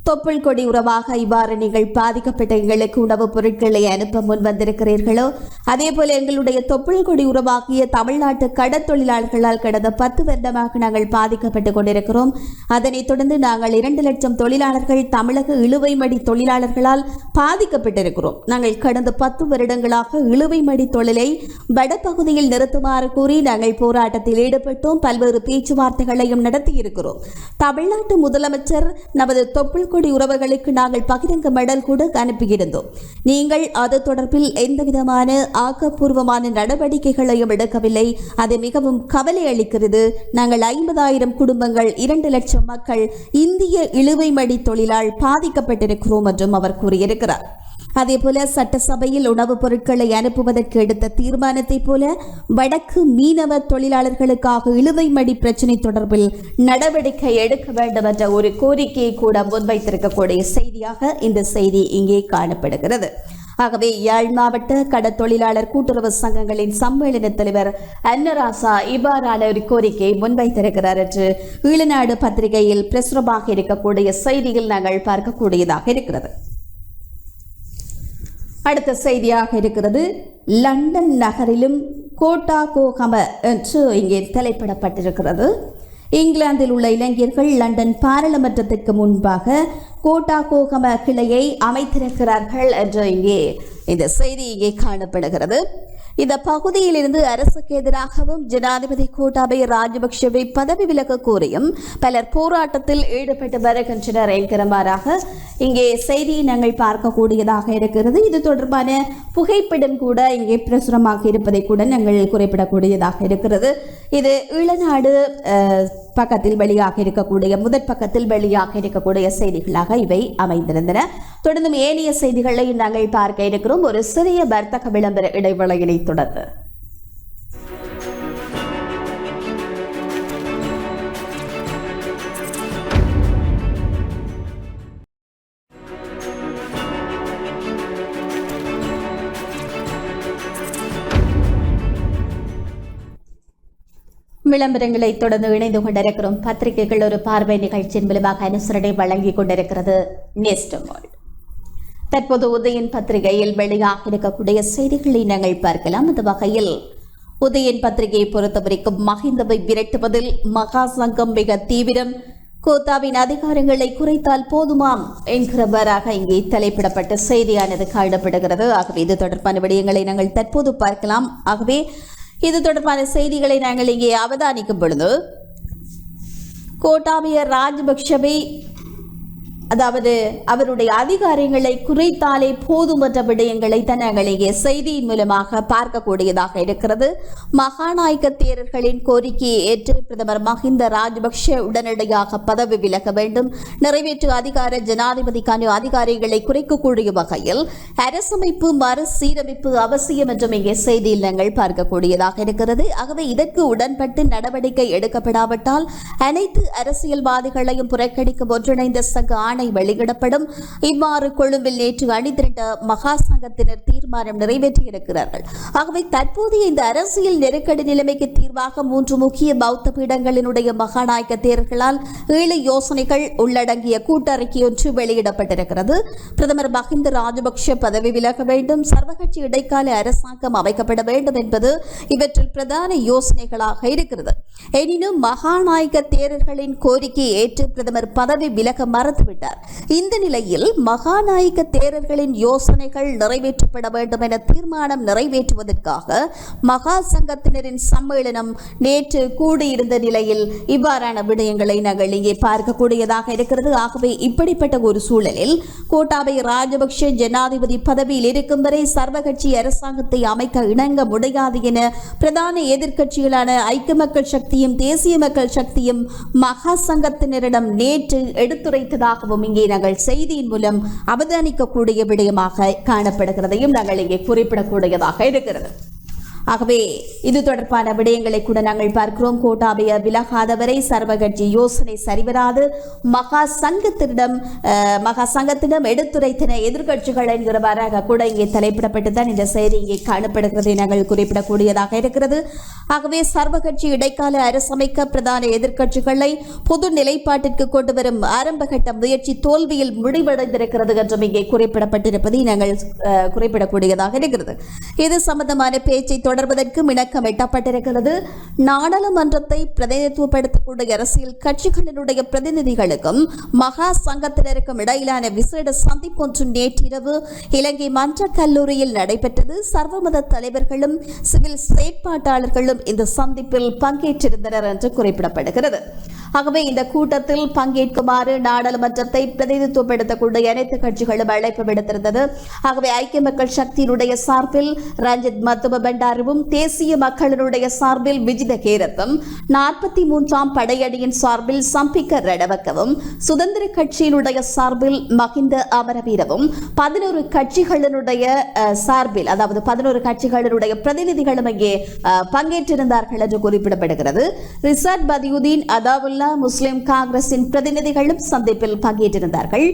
தொப்புள் கொடி உறவாக இவ்வாறு நீங்கள் பாதிக்கப்பட்ட எங்களுக்கு உணவுப் பொருட்களை அனுப்ப முன் வந்திருக்கிறீர்களோ, அதே போல எங்களுடைய தொப்புள் கொடி உறவாகிய தமிழ்நாட்டு கடற்தொழிலாளர்களால் கடந்த 10 வருடமாக நாங்கள் பாதிக்கப்பட்டுக் கொண்டிருக்கிறோம். அதனைத் தொடர்ந்து நாங்கள் 2 லட்சம் தொழிலாளர்கள் தமிழக இழுவைமடி தொழிலாளர்களால் பாதிக்கப்பட்டிருக்கிறோம். நாங்கள் கடந்த 10 வருடங்களாக இழுவைமடி தொழிலை வடபகுதியில் நிறுத்துமாறு கூறி நாங்கள் போராட்டத்தில் ஈடுபட்டோம். பல்வேறு பேச்சுவார்த்தைகளையும் நடத்தியிருக்கிறோம். தமிழ்நாட்டு முதலமைச்சர் நமது தொப்புள் கொடி உறவுகளுக்கு நாங்கள் பகிரங்க மெடல் கூட அனுப்பியிருந்தோம். நீங்கள் அது தொடர்பில் எந்தவிதமான ஆக்கப்பூர்வமான நடவடிக்கைகளையும் எடுக்கவில்லை. அது மிகவும் கவலை அளிக்கிறது. நாங்கள் 50,000 குடும்பங்கள், 2 லட்சம் மக்கள் இந்திய இழுவைமடி தொழிலால் பாதிக்கப்பட்டிருக்கிறோம் என்றும் அவர் கூறியிருக்கிறார். அதேபோல சட்டசபையில் உணவுப் பொருட்களை அனுப்புவதற்கு எடுத்த தீர்மானத்தை போல வடக்கு மீனவ தொழிலாளர்களுக்காக இழுவைமடி பிரச்சினை தொடர்பில் நடவடிக்கை எடுக்க வேண்டும் என்ற ஒரு கோரிக்கையை கூட முன்வைத்திருக்கக்கூடிய செய்தியாக இந்த செய்தி இங்கே காணப்படுகிறது. ஆகவே யாழ் மாவட்ட கடற்தொழிலாளர் கூட்டுறவு சங்கங்களின் சம்மேளன தலைவர் அன்னராசா இவ்வாறான ஒரு கோரிக்கையை முன்வைத்திருக்கிறார் என்று ஈழநாடு பத்திரிகையில் பிரசுரமாக இருக்கக்கூடிய செய்தியில் நாங்கள் பார்க்கக்கூடியதாக இருக்கிறது. அடுத்த செய்தியாக இருக்கிறது. லண்டன் நகரிலும் கோட்டா கோகம என்று இங்கே தலைப்பிடப்பட்டிருக்கிறது. இங்கிலாந்தில் உள்ள இளைஞர்கள் லண்டன் பாராளுமன்றத்திற்கு முன்பாக கோட்டா கோகம கிளையை அமைத்திருக்கிறார்கள் என்று இங்கே இந்த செய்தி இங்கே காணப்படுகிறது. இந்த பகுதியிலிருந்து அரசுக்கு எதிராகவும் ஜனாதிபதி கோட்டாபய ராஜபக்ஷவை பதவி விலக கோரியும் பலர் போராட்டத்தில் ஈடுபட்டு வருகின்றனர் என்கிறமாறாக இங்கே செய்தியை நாங்கள் பார்க்கக்கூடியதாக இருக்கிறது. இது தொடர்பான புகைப்படம் கூட இங்கே பிரசுரமாக இருப்பதை கூட நாங்கள் குறிப்பிடக்கூடியதாக இருக்கிறது. இது ஈழநாடு பக்கத்தில் வெளியாக இருக்கக்கூடிய முதற் பக்கத்தில் வெளியாக இருக்கக்கூடிய செய்திகளாக இவை அமைந்திருந்தன. தொடர்ந்தும் ஏனைய செய்திகளை நாங்கள் பார்க்க இருக்கிறோம். ஒரு சிறிய வர்த்தக விளம்பர இடைவேளையினை தொடர்ந்து விளம்பரங்களை தொடர்ந்து இணைந்து கொண்டிருக்கிறோம். பத்திரிகைகள் ஒரு பார்வை நிகழ்ச்சியின் மூலமாக அனுசரணை வழங்கிக் கொண்டிருக்கிறது நேஸ்டமால். தற்போது உதயன் பத்திரிகையில் வெளியாக இருக்கக்கூடிய செய்திகளை நாங்கள் பார்க்கலாம். அந்த வகையில் உதயன் பத்திரிகையை பொறுத்தவரைக்கும் மஹிந்தவை விரட்டுவதில் மகா சங்கம் மிக தீவிரம், கோத்தாவின் அதிகாரங்களை குறைத்தால் போதுமாம் என்கிறவராக இங்கே தலைப்பிடப்பட்ட செய்தியானது காணப்படுகிறது. ஆகவே இது தொடர்பான விடயங்களை நாங்கள் தற்போது பார்க்கலாம். ஆகவே இது தொடர்பான செய்திகளை நாங்கள் இங்கே அவதானிக்கும் பொழுது, கோட்டாபய ராஜபக்ஷவை அதாவது அவருடைய அதிகாரங்களை குறைத்தாலே போதும் என்ற விடயங்களை தான் நாங்கள் இங்கே செய்தியின் மூலமாக பார்க்கக்கூடியதாக இருக்கிறது. மகாநாயக்க தேரர்களின் கோரிக்கையை ஏற்று பிரதமர் மஹிந்த ராஜபக்ஷ உடனடியாக பதவி விலக வேண்டும், நிறைவேற்று அதிகார ஜனாதிபதிக்கான அதிகாரிகளை குறைக்கக்கூடிய வகையில் அரசமைப்பு மறுசீரமைப்பு அவசியம் என்றும் இங்கே செய்தியில் நாங்கள் பார்க்கக்கூடியதாக இருக்கிறது. ஆகவே இதற்கு உடன்பட்டு நடவடிக்கை எடுக்கப்படாவிட்டால் அனைத்து அரசியல்வாதிகளையும் புறக்கணிக்கும் ஒன்றிணைந்த சங்க வெளியிடப்படும். இவ்வாறு கொழும்பில் நேற்று அணிதிரண்ட மகா சங்கத்தினர் தீர்மானம் நிறைவேற்றியிருக்கிறார்கள். ஆகவே தற்போதைய இந்த அரசியல் நெருக்கடி நிலைமைக்கு தீர்வாக 3 முக்கிய பௌத்த பீடங்களினுடைய மகாநாயக்க தேரர்களால் 7 யோசனைகள் உள்ளடங்கிய கூட்டறிக்கை ஒன்று வெளியிடப்பட்டிருக்கிறது. பிரதமர் மஹிந்த ராஜபக்ஷ பதவி விலக வேண்டும், சர்வகட்சி இடைக்கால அரசாங்கம் அமைக்கப்பட வேண்டும் என்பது இவற்றில் பிரதான யோசனைகளாக இருக்கிறது. எனினும் மகாநாயக்க தேரர்களின் கோரிக்கையை ஏற்று பிரதமர் பதவி விலக மறுத்துவிட்டார். இந்த நிலையில் மகாநாயக்க தேரர்களின் யோசனைகள் நிறைவேற்றப்பட வேண்டும் என தீர்மானம் நிறைவேற்றுவதற்காக மகா சங்கத்தினரின் சம்மேளனம் நேற்று கூடியிருந்த நிலையில் இவ்வாறான விடயங்களை நாங்கள் இங்கே பார்க்கக்கூடியதாக இருக்கிறது. ஆகவே இப்படிப்பட்ட ஒரு சூழலில் கோட்டாபய ராஜபக்ஷ ஜனாதிபதி பதவியில் இருக்கும் வரை சர்வகட்சி அரசாங்கத்தை அமைக்க இணங்க முடியாது என பிரதான எதிர்க்கட்சிகளான ஐக்கிய மக்கள் சக்தியும் தேசிய மக்கள் சக்தியும் மகா சங்கத்தினரிடம் நேற்று எடுத்துரைத்ததாகவும் இங்கே நாங்கள் செய்தியின் மூலம் அவதானிக்கக்கூடிய விடயமாக காணப்படுகிறதையும் நாங்கள் இங்கே குறிப்பிடக்கூடியதாக இருக்கிறது. ஆகவே இது தொடர்பான விடயங்களை கூட நாங்கள் பார்க்கிறோம். கோட்டாபய விலகாதவரை சர்வகட்சி யோசனை சரிவராது மகா சங்கத்திடம் எடுத்துரைத்தன எதிர்க்கட்சிகள் என்கிறவாறாக கூட இங்கே தலைப்பிடப்பட்டுதான் இந்த செய்தி இங்கே காணப்படுகிறதை நாங்கள் குறிப்பிடக்கூடியதாக இருக்கிறது. ஆகவே சர்வகட்சி இடைக்கால அரசமைக்க பிரதான எதிர்க்கட்சிகளை பொது நிலைப்பாட்டிற்கு கொண்டு வரும் ஆரம்பகட்ட முயற்சி தோல்வியில் முடிவடைந்திருக்கிறது என்றும் இங்கே குறிப்பிடப்பட்டிருப்பதை நாங்கள் குறிப்பிடக்கூடியதாக இருக்கிறது. இது சம்பந்தமான பேச்சை தொடர்வதற்கு இணக்கம் எட்டப்பட்டிருக்கிறது. நாடாளுமன்றத்தை பிரதிநிதித்துவப்படுத்தக்கூடிய அரசியல் கட்சிகளினுடைய பிரதிநிதிகளுக்கும் மகா சங்கத்தினருக்கும் இடையிலான விசேட சந்திப்பொன்று நேற்றிரவு இலங்கை மன்ற கல்லூரியில் நடைபெற்றது. சர்வமத தலைவர்களும் சிவில் செயற்பாட்டாளர்களும் இந்த சந்திப்பில் பங்கேற்றிருந்தனர் என்று குறிப்பிடப்படுகிறது. ஆகவே இந்த கூட்டத்தில் பங்கேற்குமாறு நாடாளுமன்றத்தை பிரதிநிதித்துவப்படுத்தக்கூடிய அனைத்து கட்சிகளும் அழைப்பு விடுத்திருந்தது. ஆகவே ஐக்கிய மக்கள் சக்தியினுடைய சார்பில் ரஞ்சித் மத்தும பண்டாருவும் தேசிய மக்களினுடைய சார்பில் விஜித கேரத்தும் 43ஆம் படையணியின் சார்பில் சம்பிக்க ரணவக்கவும் சுதந்திர கட்சியினுடைய சார்பில் மஹிந்த அமரவீரவும் 11 கட்சிகளினுடைய சார்பில் அதாவது 11 கட்சிகளினுடைய பிரதிநிதிகளும் இங்கே பங்கேற்றிருந்தார்கள் என்று குறிப்பிடப்படுகிறது. ரிசாட் பதியுதீன் அதாவுல்லா முஸ்லிம் காங்கிரசின் பிரதிநிதிகளும் சந்திப்பில் பங்கேற்றிருந்தார்கள்.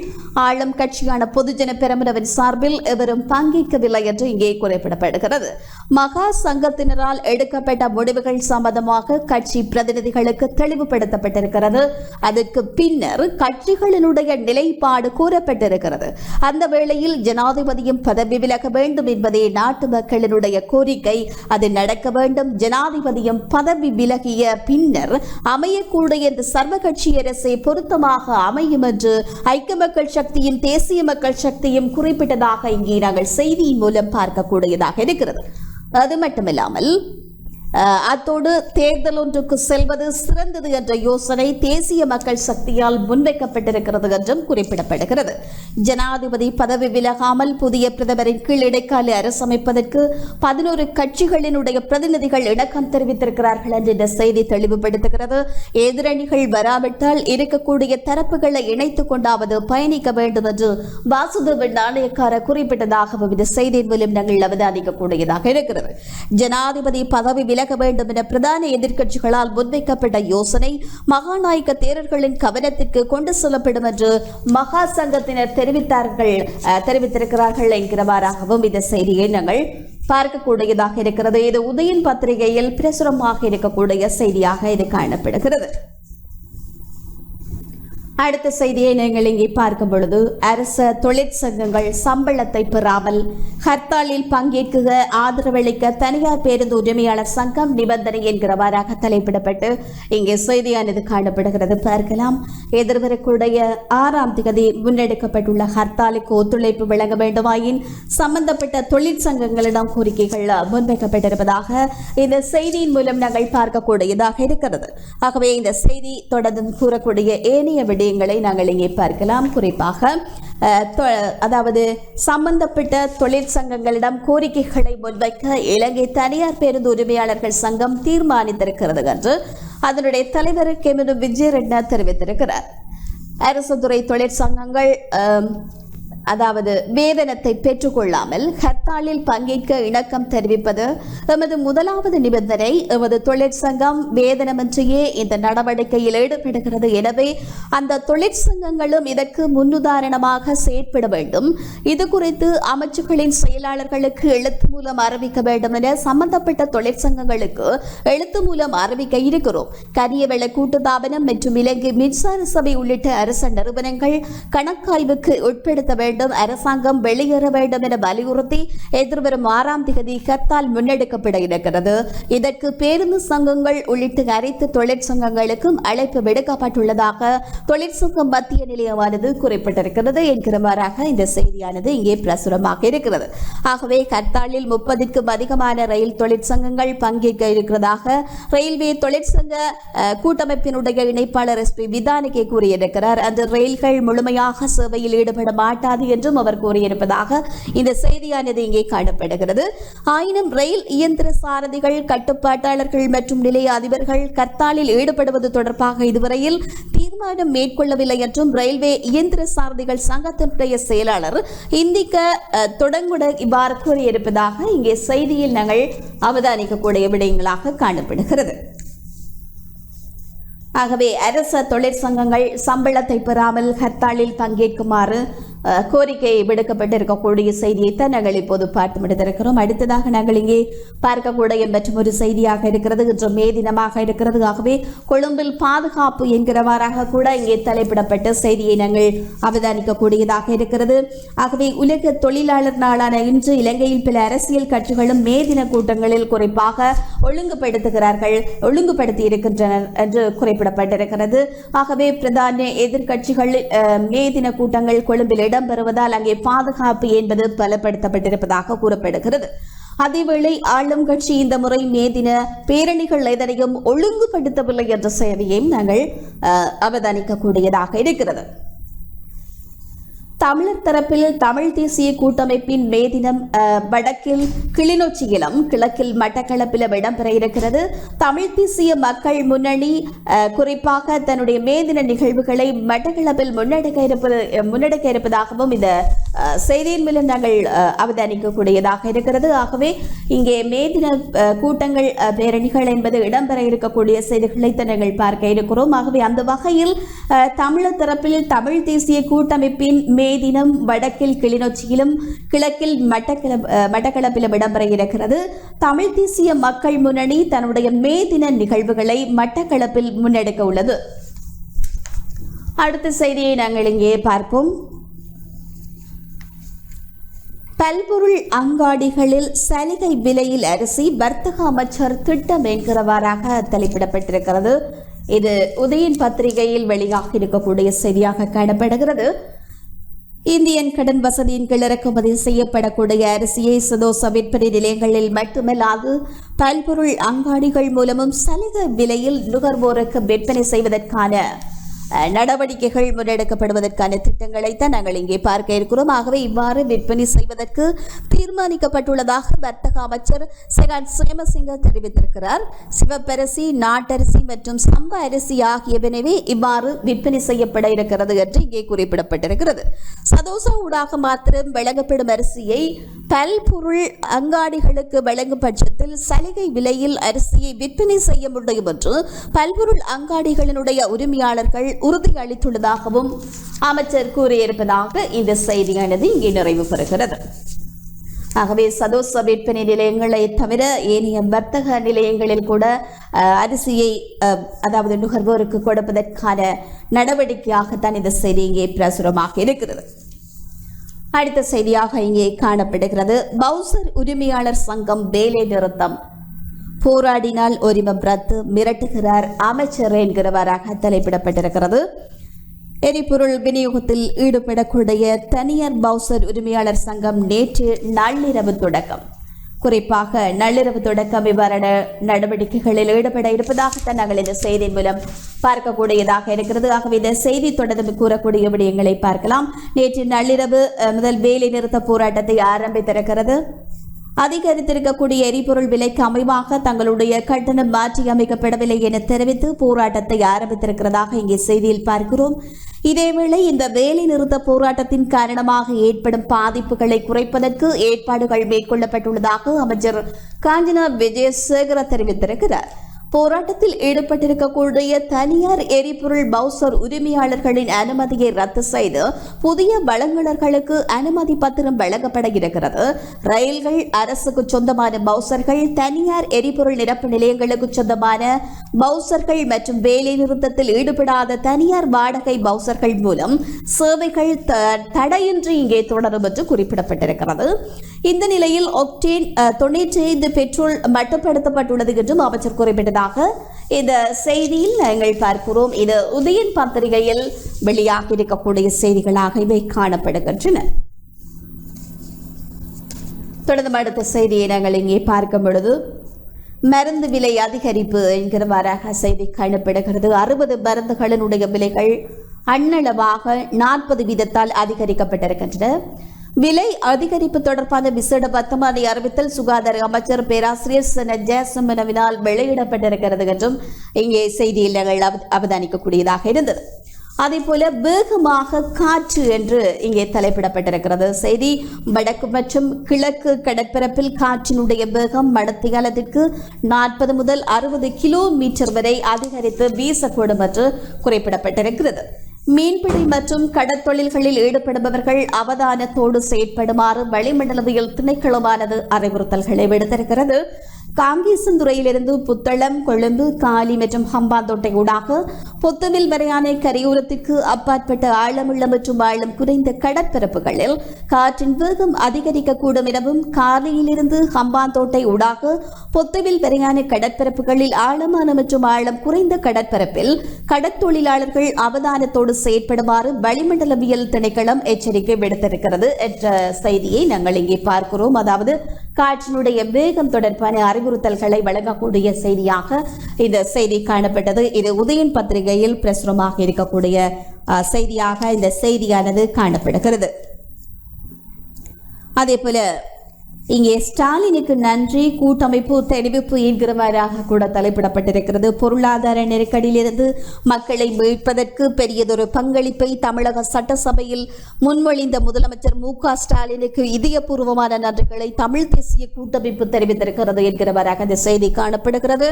ஆளும் கட்சியான பொதுஜன பெரமுனவின் சார்பில் எவரும் பங்கேற்கவில்லை என்று இங்கே குறிப்பிடப்படுகிறது. மகா சங்கத்தினரால் எடுக்கப்பட்ட முடிவுகள் சம்பந்தமாக கட்சி பிரதிநிதிகளுக்கு தெளிவுபடுத்தப்பட்டிருக்கிறது. அதற்கு பின்னர் கட்சிகளினுடைய நிலைப்பாடு கூறப்பட்டிருக்கிறது. அந்த வேளையில் ஜனாதிபதியும் பதவி விலக வேண்டும் என்பதே நாட்டு மக்களினுடைய கோரிக்கை. அது நடக்க வேண்டும். ஜனாதிபதியும் பதவி விலகிய பின்னர் அமையக்கூடிய இந்த சர்வகட்சி அரசை பொருத்தமாக அமையும் என்று ஐக்கிய மக்கள் சக்தியும் தேசிய மக்கள் சக்தியும் குறிப்பிட்டதாக இங்கே நாங்கள் செய்தியின் மூலம் பார்க்கக்கூடியதாக இருக்கிறது. அது மட்டுமில்லாமல் அத்தோடு தேர்தல் ஒன்றுக்கு செல்வது சிறந்தது என்ற யோசனை தேசிய மக்கள் சக்தியால் முன்வைக்கப்பட்டிருக்கிறது என்றும் குறிப்பிடப்படுகிறது. ஜனாதிபதி பதவி விலகாமல் புதிய பிரதமரின் கீழ் இடைக்கால அரசமைப்பதற்கு 11 கட்சிகளினுடைய பிரதிநிதிகள் இணக்கம் தெரிவித்திருக்கிறார்கள் என்று இந்த செய்தி தெளிவுபடுத்துகிறது. எதிரணிகள் வராவிட்டால் இருக்கக்கூடிய தரப்புகளை இணைத்துக் கொண்டாவது பயணிக்க வேண்டும் என்று வாசுதேவ நாணயக்கார குறிப்பிட்டதாகவும் இந்த செய்தியின் மூலம் நாங்கள் அவதானிக்கக்கூடியதாக இருக்கிறது. ஜனாதிபதி பதவி விலக வேண்டும் என பிரதான எதிர்க்கட்சிகளால் முன்வைக்கப்பட்ட யோசனை மகாநாயக்க தேரர்களின் கவனத்திற்கு கொண்டு செல்லப்படும் என்று மகா சங்கத்தினர் தெரிவித்திருக்கிறார்கள் என்கிறவாறாகவும் இந்த செய்தியை நாங்கள் பார்க்கக்கூடியதாக இருக்கிறது. இது உதயன் பத்திரிகையில் பிரசுரமாக இருக்கக்கூடிய செய்தியாக இது காணப்படுகிறது. அடுத்த செய்தியை நீங்கள் இங்கே பார்க்கும் பொழுது அரச தொழிற்சங்கங்கள் சம்பளத்தை பெறாமல் ஹர்த்தாலில் பங்கேற்க ஆதரவளிக்க தனியார் பேருந்து உரிமையாளர் சங்கம் நிபந்தனை என்கிறவாறாக தலைப்பிடப்பட்டு இங்கே செய்தியானது காணப்படுகிறது. பார்க்கலாம். எதிர்வரக்கூடிய 6ஆம் தேதி முன்னெடுக்கப்பட்டுள்ள ஹர்த்தாலுக்கு ஒத்துழைப்பு வழங்க வேண்டுமாயின் சம்பந்தப்பட்ட தொழிற்சங்கங்களிடம் கோரிக்கைகள் முன்வைக்கப்பட்டிருப்பதாக இந்த செய்தியின் மூலம் நாங்கள் பார்க்கக்கூடியதாக இருக்கிறது. ஆகவே இந்த செய்தி தொடர்ந்து கூறக்கூடிய ஏனைய விடயங்களை நாங்கள் இங்கே பார்க்கலாம். குறிப்பாக அதாவது சம்பந்தப்பட்ட தொழிற்சங்கங்களிடம் கோரிக்கைகளை முன்வைக்க இலங்கை தனியார் பேருந்து உரிமையாளர்கள் சங்கம் தீர்மானித்திருக்கிறது என்று அதனுடைய தலைவர் கெமினு விஜயரட்ன தெரிவித்திருக்கிறார். அரசு துறை தொழிற்சங்கங்கள் அதாவது வேதனத்தை பெற்றுக்கொள்ளாமல் ஹர்த்தாலில் பங்கேற்க இணக்கம் தெரிவிப்பது எமது முதலாவது நிபந்தனை. எமது தொழிற்சங்கம் வேதனமின்றியே இந்த நடவடிக்கையில் ஈடுபடுகிறது. எனவே அந்த தொழிற்சங்கங்களும் இதற்கு முன்னுதாரணமாக செயற்பட வேண்டும். இது குறித்து அமைச்சுகளின் செயலாளர்களுக்கு எழுத்து மூலம் அறிவிக்க வேண்டும் என சம்பந்தப்பட்ட தொழிற்சங்கங்களுக்கு எழுத்து மூலம் அறிவிக்க இருக்கிறோம். கரியவள கூட்டுத்தாபனம் மற்றும் இலங்கை மின்சார சபை உள்ளிட்ட அரச நிறுவனங்கள் கணக்காய்வுக்கு உட்படுத்த வேண்டும். அரசாங்கம் வெளியேற வேண்டும் என வலியுறுத்தி எதிர்வரும் 6ஆம் தேதி ஹர்த்தால் முன்னெடுக்கப்பட இருக்கிறது. இதற்கு பேருந்து சங்கங்கள் உள்ளிட்ட அனைத்து தொழிற்சங்கங்களுக்கும் அழைப்பு விடுக்கப்பட்டுள்ளதாக தொழிற்சங்கம் மத்திய நிலையமானது குறிப்பிட்டிருக்கிறது என்கிறவாறாக இந்த செய்தியானது இங்கே பிரசுரமாக இருக்கிறது. ஆகவே ஹர்த்தாலில் 30க்கும் அதிகமான ரயில் தொழிற்சங்கங்கள் பங்கேற்க இருக்கிறதாக ரயில்வே தொழிற்சங்க கூட்டமைப்பினுடைய இணைப்பாளர் SP விதானிகே கூறியிருக்கிறார். அந்த ரயில்கள் முழுமையாக சேவையில் ஈடுபட மாட்டாது என்றும் அவர் கூறியிருப்பதாக இந்த செய்தியானது இங்கே காணப்படுகிறது. ஆயினும் ரயில் இயந்திர சாரதிகள், கட்டுப்பாட்டாளர்கள் மற்றும் நிலைய அதிபர்கள் ஹர்த்தாலில் ஈடுபடுவது தொடர்பாக இதுவரையில் தீர்மானம் மேற்கொள்ளவில்லை என்றும் ரயில்வே இயந்திர சாரதிகள் சங்கத்தினுடைய செயலாளர் இந்திக்க தொடங்குடன் இவ்வாறு கூறியிருப்பதாக இங்கே செய்தியில் நாங்கள் அவதானிக்கக்கூடிய விடயங்களாக காணப்படுகிறது. ஆகவே அரச தொழிற்சங்கங்கள் சம்பளத்தை பெறாமல் ஹர்த்தாலில் பங்கேற்குமாறு கோரிக்கை விடுக்கப்பட்டிருக்கக்கூடிய செய்தியைத்தான் நாங்கள் இப்போது பார்த்து முடித்திருக்கிறோம். அடுத்ததாக நாங்கள் இங்கே பார்க்கக்கூடிய மற்றும் ஒரு செய்தியாக இருக்கிறது. இன்று மே தினமாக இருக்கிறது. ஆகவே கொழும்பில் பாதுகாப்பு என்கிறவாறாக கூட இங்கே தலைப்பிடப்பட்ட செய்தியை நாங்கள் அவதானிக்கக்கூடியதாக இருக்கிறது. ஆகவே உலக தொழிலாளர் நாளான இன்று இலங்கையில் பல அரசியல் கட்சிகளும் மே தின கூட்டங்களில் குறிப்பாக ஒழுங்குபடுத்தி இருக்கின்றனர் என்று குறிப்பிடப்பட்டிருக்கிறது. ஆகவே பிரதான எதிர்கட்சிகள் மே தின கூட்டங்கள் கொழும்பில் இடம்பெறுவதால் அங்கே பாதுகாப்பு என்பது பலப்படுத்தப்பட்டிருப்பதாக கூறப்படுகிறது. அதேவேளை ஆளும் கட்சி இந்த முறை மே தின பேரணிகள் எதனையும் ஒழுங்குபடுத்தவில்லை என்ற செய்தியையும் நாங்கள் அவதானிக்கக்கூடியதாக இருக்கிறது. தமிழர் தரப்பில் தமிழ் தேசிய கூட்டமைப்பின் மே தினம் வடக்கில் கிளிநொச்சியிலும் கிழக்கில் மட்டக்களப்பிலும் இடம்பெற இருக்கிறது. தமிழ் தேசிய மக்கள் முன்னணி குறிப்பாக தன்னுடைய மே தின நிகழ்வுகளை மட்டக்களப்பில் முன்னெடுக்க இருப்பதாகவும் இந்த செய்தியின் மூலம் நாங்கள் அவதானிக்கக்கூடியதாக இருக்கிறது. ஆகவே இங்கே மே தின கூட்டங்கள் பேரணிகள் என்பது இடம்பெற இருக்கக்கூடிய செய்திகளை நாங்கள் பார்க்க இருக்கிறோம். ஆகவே அந்த வகையில் தமிழர் தரப்பில் தமிழ் தேசிய கூட்டமைப்பின் மே தினம் வடக்கில் கிளிநொச்சியிலும் கிழக்கில் மட்டக்களப்பிலும் இடம்பெற இருக்கிறது. தமிழ் தேசிய மக்கள் முன்னணி தன்னுடைய மே தின நிகழ்வுகளை மட்டக்களப்பில் முன்னெடுக்க உள்ளது. அடுத்த செய்தியை நாங்கள் இங்கே பார்ப்போம். பல்பொருள் அங்காடிகளில் சலுகை விலையில் அரிசி வர்த்தக அமைச்சர் திட்டம் என்கிறவாறாக தலைப்பிடப்பட்டிருக்கிறது. இது உதயன் பத்திரிகையில் வெளியாக இருக்கக்கூடிய செய்தியாக காணப்படுகிறது. இந்தியன் கடன் வசதியின் கீழ் இறக்குமதி செய்யப்படக்கூடிய அரிசியை சதோச விற்பனை நிலையங்களில் மட்டுமல்லாது பல்பொருள் அங்காடிகள் மூலமும் சலுகை விலையில் நுகர்வோருக்கு விற்பனை செய்வதற்கான நடவடிக்கைகள் முன்னெடுக்கப்படுவதற்கான திட்டங்களைத்தான் நாங்கள் இங்கே பார்க்க இருக்கிறோம். ஆகவே இவ்வாறு விற்பனை செய்வதற்கு தீர்மானிக்கப்பட்டுள்ளதாக வர்த்தக அமைச்சர் செகாட் சேமசிங்க தெரிவித்திருக்கிறார். சிவப்பரிசி, நாட்டரிசி மற்றும் சம்ப அரிசி ஆகியவனவே இவ்வாறு விற்பனை செய்யப்பட இருக்கிறது என்று இங்கே குறிப்பிடப்பட்டிருக்கிறது. சதோசா ஊடாக மாத்திரம் வழங்கப்படும் அரிசியை பல்பொருள் அங்காடிகளுக்கு வழங்கும் பட்சத்தில் சலுகை விலையில் அரிசியை விற்பனை செய்ய முடியும் என்று பல்பொருள் அங்காடிகளினுடைய உரிமையாளர்கள் உறுதியளித்துள்ளதாகவும் அமைச்சர் கூறியிருப்பதாக இந்த செய்தியானது இங்கே நிறைவு பெறுகிறது. ஆகவே சதோச விற்பனை நிலையங்களை தவிர ஏனைய வர்த்தக நிலையங்களில் கூட அரிசியை அதாவது நுகர்வோருக்கு கொடுப்பதற்கான நடவடிக்கையாகத்தான் இந்த செய்தி இங்கே பிரசுரமாக இருக்கிறது. அடுத்த செய்தியாக இங்கே காணப்படுகிறது. பவுசர் உரிமையாளர் சங்கம் வேலை நிறுத்தம், போராடினால் உரிமம் ரத்து, மிரட்டுகிறார் அமைச்சர் என்கிறவராக தலைப்பிடப்பட்டிருக்கிறது. எரிபொருள் விநியோகத்தில் ஈடுபடக்கூடிய தனியார் பவுசர் உரிமையாளர் சங்கம் நேற்று நள்ளிரவு தொடக்கம், குறிப்பாக நள்ளிரவு தொடக்கம் இவ்வாறான நடவடிக்கைகளில் ஈடுபட இருப்பதாகத்தான் நாங்கள் இந்த செய்தியின் மூலம் பார்க்கக்கூடியதாக இருக்கிறது. ஆகவே இந்த செய்தி தொடர்ந்து கூறக்கூடிய விடயங்களை பார்க்கலாம். நேற்று நள்ளிரவு முதல் வேலை நிறுத்த போராட்டத்தை ஆரம்பித்திருக்கிறது. அதிகரித்திருக்கக்கூடிய எரிபொருள் விலைக்கு அமைவாக தங்களுடைய கட்டணம் மாற்றி அமைக்கப்படவில்லை என தெரிவித்து போராட்டத்தை ஆரம்பித்திருக்கிறதாக இங்கே செய்தியில் பார்க்கிறோம். இதேவேளை இந்த வேலை நிறுத்த போராட்டத்தின் காரணமாக ஏற்படும் பாதிப்புகளை குறைப்பதற்கு ஏற்பாடுகள் மேற்கொள்ளப்பட்டுள்ளதாக அமைச்சர் காஞ்சனா விஜயசேகர தெரிவித்திருக்கிறார். போராட்டத்தில் ஈடுபட்டிருக்கக்கூடிய தனியார் எரிபொருள் பவுசர் உரிமையாளர்களின் அனுமதியை ரத்து செய்து புதிய வழங்குநர்களுக்கு அனுமதி பத்திரம் வழங்கப்பட இருக்கிறது. ரயில்கள், அரசுக்கு சொந்தமான பவுசர்கள், தனியார் எரிபொருள் நிரப்பு நிலையங்களுக்கு சொந்தமான பவுசர்கள் மற்றும் வேலை நிறுத்தத்தில் ஈடுபடாத தனியார் வாடகை பவுசர்கள் மூலம் சேவைகள் தடையின்றி இங்கே தொடரும் என்று குறிப்பிடப்பட்டிருக்கிறது. இந்த நிலையில் ஒக்டேன் 95 பெட்ரோல் மட்டுப்படுத்தப்பட்டுள்ளது என்றும் அமைச்சர் குறிப்பிட்டார். இந்த செய்தியில் நாங்கள் பார்க்கிறோம். இது உதயன் பத்திரிகையில் வெளியாக இருக்கக்கூடிய செய்திகளாக இவை காணப்படுகின்றன. தொடர்ந்து அடுத்த செய்தியை நாங்கள் இங்கே பார்க்கும் பொழுது மருந்து விலை அதிகரிப்பு என்கிறவாறாக செய்தி காணப்படுகிறது. 60 மருந்துகளினுடைய விலைகள் அண்ணளவாக 40 வீதத்தால் அதிகரிக்கப்பட்டிருக்கின்றன. விலை அதிகரிப்பு தொடர்பான விசேட வர்த்தமானி அறிவித்தல் சுகாதார அமைச்சர் பேராசிரியர் சன ஜெயசம்மனவினால் வெளியிடப்பட்டிருக்கிறது என்றும் இங்கே செய்தியில் நாங்கள் அவதானிக்கக்கூடியதாக இருந்தது. அதே போல வேகமாக காற்று என்று இங்கே தலைப்பிடப்பட்டிருக்கிறது செய்தி. வடக்கு மற்றும் கிழக்கு கடற்பரப்பில் காற்றினுடைய வேகம் மணித்தியாலத்திற்கு 40 முதல் 60 கிலோமீட்டர் வரை அதிகரித்து வீசக்கூடும் என்று குறிப்பிடப்பட்டிருக்கிறது. மீன்பிடி மற்றும் கடற்தொழில்களில் ஈடுபடுபவர்கள் அவதானத்தோடு செயற்படுமாறு வளிமண்டலவியல் திணைக்களமானது அறிவுறுத்தல்களை விடுத்திருக்கிறது. காங்கேசந்துறையிலிருந்து புத்தளம், கொழும்பு, காலி மற்றும் ஹம்பாந்தோட்டை ஊடாக பொத்துவில் வரையான கரையோரத்திற்கு அப்பாற்பட்ட ஆழமுள்ள மற்றும் ஆழம் குறைந்த கடற்பரப்புகளில் காற்றின் வேகம் அதிகரிக்கக்கூடும் எனவும், காலியிலிருந்து ஹம்பாந்தோட்டை ஊடாக பொத்துவில் வரையான கடற்பரப்புகளில் ஆழமான மற்றும் ஆழம் குறைந்த கடற்பரப்பில் கடற்தொழிலாளர்கள் அவதானத்தோடு செயற்படுமாறு வளிமண்டலவியல் திணைக்களம் எச்சரிக்கை விடுத்திருக்கிறது என்ற செய்தியை நாங்கள் இங்கே பார்க்கிறோம். அதாவது காற்றினுடைய வேகம் தொடர்பான அறிவுறுத்தல்களை வழங்கக்கூடிய செய்தியாக இந்த செய்தி காணப்பட்டது. இது உதயன் பத்திரிகையில் பிரசுரமாக இருக்கக்கூடிய செய்தியாக இந்த செய்தியானது காணப்படுகிறது. அதே போல இங்கே ஸ்டாலினுக்கு நன்றி கூட்டமைப்பு தெரிவிப்பு என்கிறவராக கூட தலைப்பிடப்பட்டிருக்கிறது. பொருளாதார நெருக்கடியிலிருந்து மக்களை மீட்பதற்கு பெரியதொரு பங்களிப்பை தமிழக சட்டசபையில் முன்மொழிந்த முதலமைச்சர் மு.க. ஸ்டாலினுக்கு இதயபூர்வமான நன்றிகளை தமிழ் தேசிய கூட்டமைப்பு தெரிவித்திருக்கிறது என்கிறவராக இந்த செய்தி காணப்படுகிறது.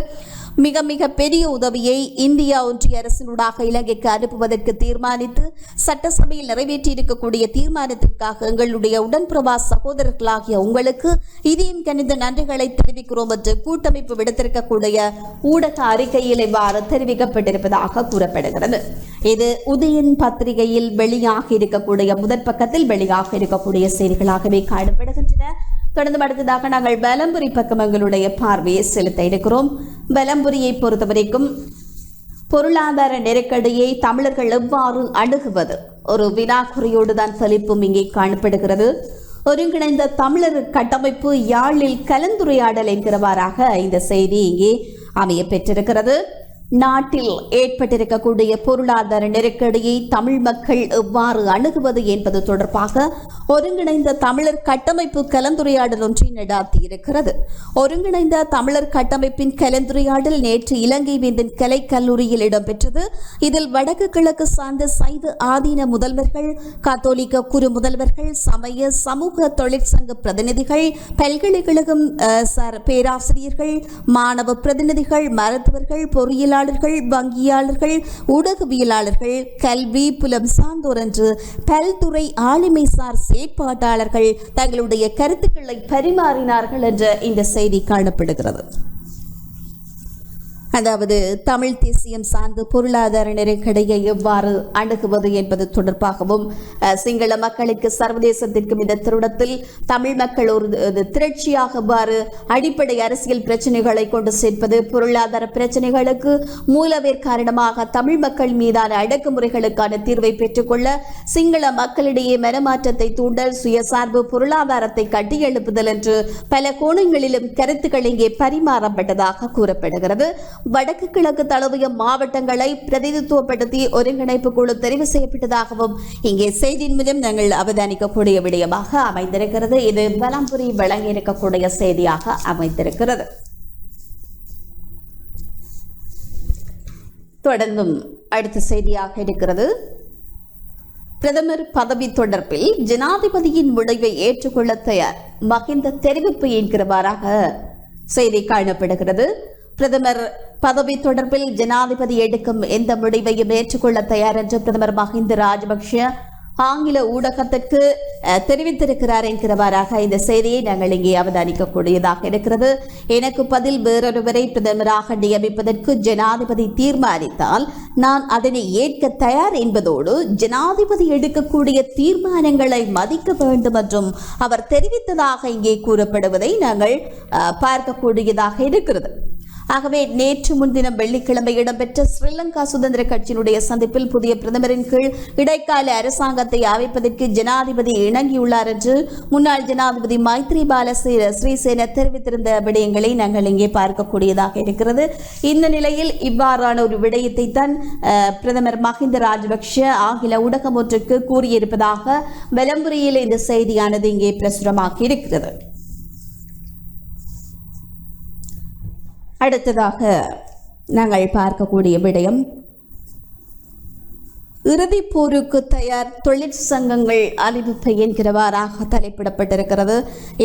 மிக மிக பெரிய உதவியை இந்தியா ஒன்றிய அரசினூடாக இலங்கைக்கு அனுப்புவதற்கு தீர்மானித்து சட்டசபையில் நிறைவேற்றியிருக்கக்கூடிய தீர்மானத்திற்காக எங்களுடைய உடன்பிரவா சகோதரர்களாகிய உங்களுக்கு இதயம் கனிந்த நன்றிகளை தெரிவிக்கிறோம் என்று கூட்டமைப்பு விடுத்திருக்கக்கூடிய ஊடக அறிக்கையில் இவ்வாறு தெரிவிக்கப்பட்டிருப்பதாக கூறப்படுகிறது. இது உதயன் பத்திரிகையில் வெளியாக இருக்கக்கூடிய முதற் பக்கத்தில் வெளியாக இருக்கக்கூடிய செய்திகளாகவே காணப்படுகின்றன. தொடர்ந்து அடுத்ததாக நாங்கள் பலம்புரி பக்கம் எங்களுடைய பார்வையை செலுத்த இருக்கிறோம். பலம்புரியை பொறுத்தவரைக்கும் பொருளாதார நெருக்கடியை தமிழர்கள் எவ்வாறு அணுகுவது ஒரு வினாக்குறியோடு தான் தலைப்பும் இங்கே காணப்படுகிறது. ஒருங்கிணைந்த தமிழர் கட்டமைப்பு யாழில் கலந்துரையாடல் என்கிறவாறாக இந்த செய்தி இங்கே அமைய பெற்றிருக்கிறது. நாட்டில் ஏற்பட்டிருக்கக்கூடிய பொருளாதார நெருக்கடியை தமிழ் மக்கள் எவ்வாறு அணுகுவது என்பது தொடர்பாக ஒருங்கிணைந்த தமிழர் கட்டமைப்பு கலந்துரையாடல் ஒன்றை நடாத்தியிருக்கிறது. ஒருங்கிணைந்த தமிழர் கட்டமைப்பின் கலந்துரையாடல் நேற்று இலங்கை வேந்தன் கலை கல்லூரியில் இடம்பெற்றது. இதில் வடக்கு கிழக்கு சார்ந்த சைவ ஆதீன முதல்வர்கள், கத்தோலிக்க குரு முதல்வர்கள், சமய சமூக தொழிற்சங்க பிரதிநிதிகள், பல்கலைக்கழகம் பேராசிரியர்கள், மாணவ பிரதிநிதிகள், மருத்துவர்கள், பொறியியல் வங்கியாளர்கள், ஊடகவியலாளர்கள், கல்வி புலம் சார்ந்தோர் என்று பல்துறை ஆளுமைசார் செயற்பாட்டாளர்கள் தங்களுடைய கருத்துக்களை பரிமாறினார்கள் என்ற இந்த செய்தி காணப்படுகிறது. அதாவது தமிழ் தேசியம் சார்ந்து பொருளாதார நெருக்கடியை எவ்வாறு அணுகுவது என்பது தொடர்பாகவும் சிங்கள மக்களுக்கு சர்வதேசத்திற்கும் இந்த தருணத்தில் தமிழ் மக்கள் ஒரு திரட்சியாக எவ்வாறு அடிப்படை அரசியல் பிரச்சனைகளை கொண்டு சேர்ப்பது, பொருளாதார பிரச்சனைகளுக்கு மூலவேர் காரணமாக தமிழ் மக்கள் மீதான அடக்குமுறைகளுக்கான தீர்வை பெற்றுக்கொள்ள சிங்கள மக்களிடையே மனமாற்றத்தை தூண்டல், சுயசார்பு பொருளாதாரத்தை கட்டியெழுப்புதல் என்று பல கோணங்களிலும் கருத்துக்கள் இங்கே பரிமாறப்பட்டதாக கூறப்படுகிறது. வடக்கு கிழக்கு தழுவிய மாவட்டங்களை பிரதிநிதித்துவப்படுத்தி ஒருங்கிணைப்பு குழு தெரிவு செய்யப்பட்டதாகவும் இங்கே செய்தியின் மூலம் நாங்கள் அவதானிக்கக்கூடிய விடயமாக அமைந்திருக்கிறது. இது பலம்புரி வழங்கியிருக்கக்கூடிய செய்தியாக அமைந்திருக்கிறது. தொடர்ந்தும் அடுத்த செய்தியாக இருக்கிறது. பிரதமர் பதவி தொடர்பில் ஜனாதிபதியின் முடிவை ஏற்றுக்கொள்ள தயார் மஹிந்த தெரிவிப்பு என்கிறவாறாக செய்தி காணப்படுகிறது. பிரதமர் பதவி தொடர்பில் ஜனாதிபதி எடுக்கும் எந்த முடிவையும் ஏற்றுக்கொள்ள தயார் என்று பிரதமர் மஹிந்த ராஜபக்ஷ ஆங்கில ஊடகத்திற்கு தெரிவித்திருக்கிறார் என்கிறவாறாக இந்த செய்தியை நாங்கள் இங்கே அவதானிக்கக்கூடியதாக இருக்கிறது. எனக்கு பதில் வேறொருவரை பிரதமராக நியமிப்பதற்கு ஜனாதிபதி தீர்மானித்தால் நான் அதனை ஏற்க தயார் என்பதோடு ஜனாதிபதி எடுக்கக்கூடிய தீர்மானங்களை மதிக்க வேண்டும் என்றும் அவர் தெரிவித்ததாக இங்கே கூறப்படுவதை நாங்கள் பார்க்கக்கூடியதாக இருக்கிறது. ஆகவே நேற்று முன்தினம் வெள்ளிக்கிழமை இடம்பெற்ற ஸ்ரீலங்கா சுதந்திர கட்சியினுடைய சந்திப்பில் புதிய பிரதமரின் கீழ் இடைக்கால அரசாங்கத்தை அமைப்பதற்கு ஜனாதிபதி இணங்கியுள்ளார் என்று முன்னாள் ஜனாதிபதி மைத்ரிபால சிறிசேன தெரிவித்திருந்த விடயங்களை நாங்கள் இங்கே பார்க்கக்கூடியதாக இருக்கிறது. இந்த நிலையில் இவ்வாறான ஒரு விடயத்தை தான் பிரதமர் மஹிந்த ராஜபக்ஷ ஆங்கில ஊடகம் ஒன்றுக்கு கூறியிருப்பதாக வெலம்புரியில் இந்த செய்தியானது இங்கே பிரசுரமாக்கி இருக்கிறது. அடுத்ததாக நாங்கள் பார்க்கக்கூடிய விடயம் இறுதிப் போருக்கு தயார் தொழிற்சங்கங்கள் அறிவிப்பு என்கிறவாறாக தலைப்பிடப்பட்டிருக்கிறது.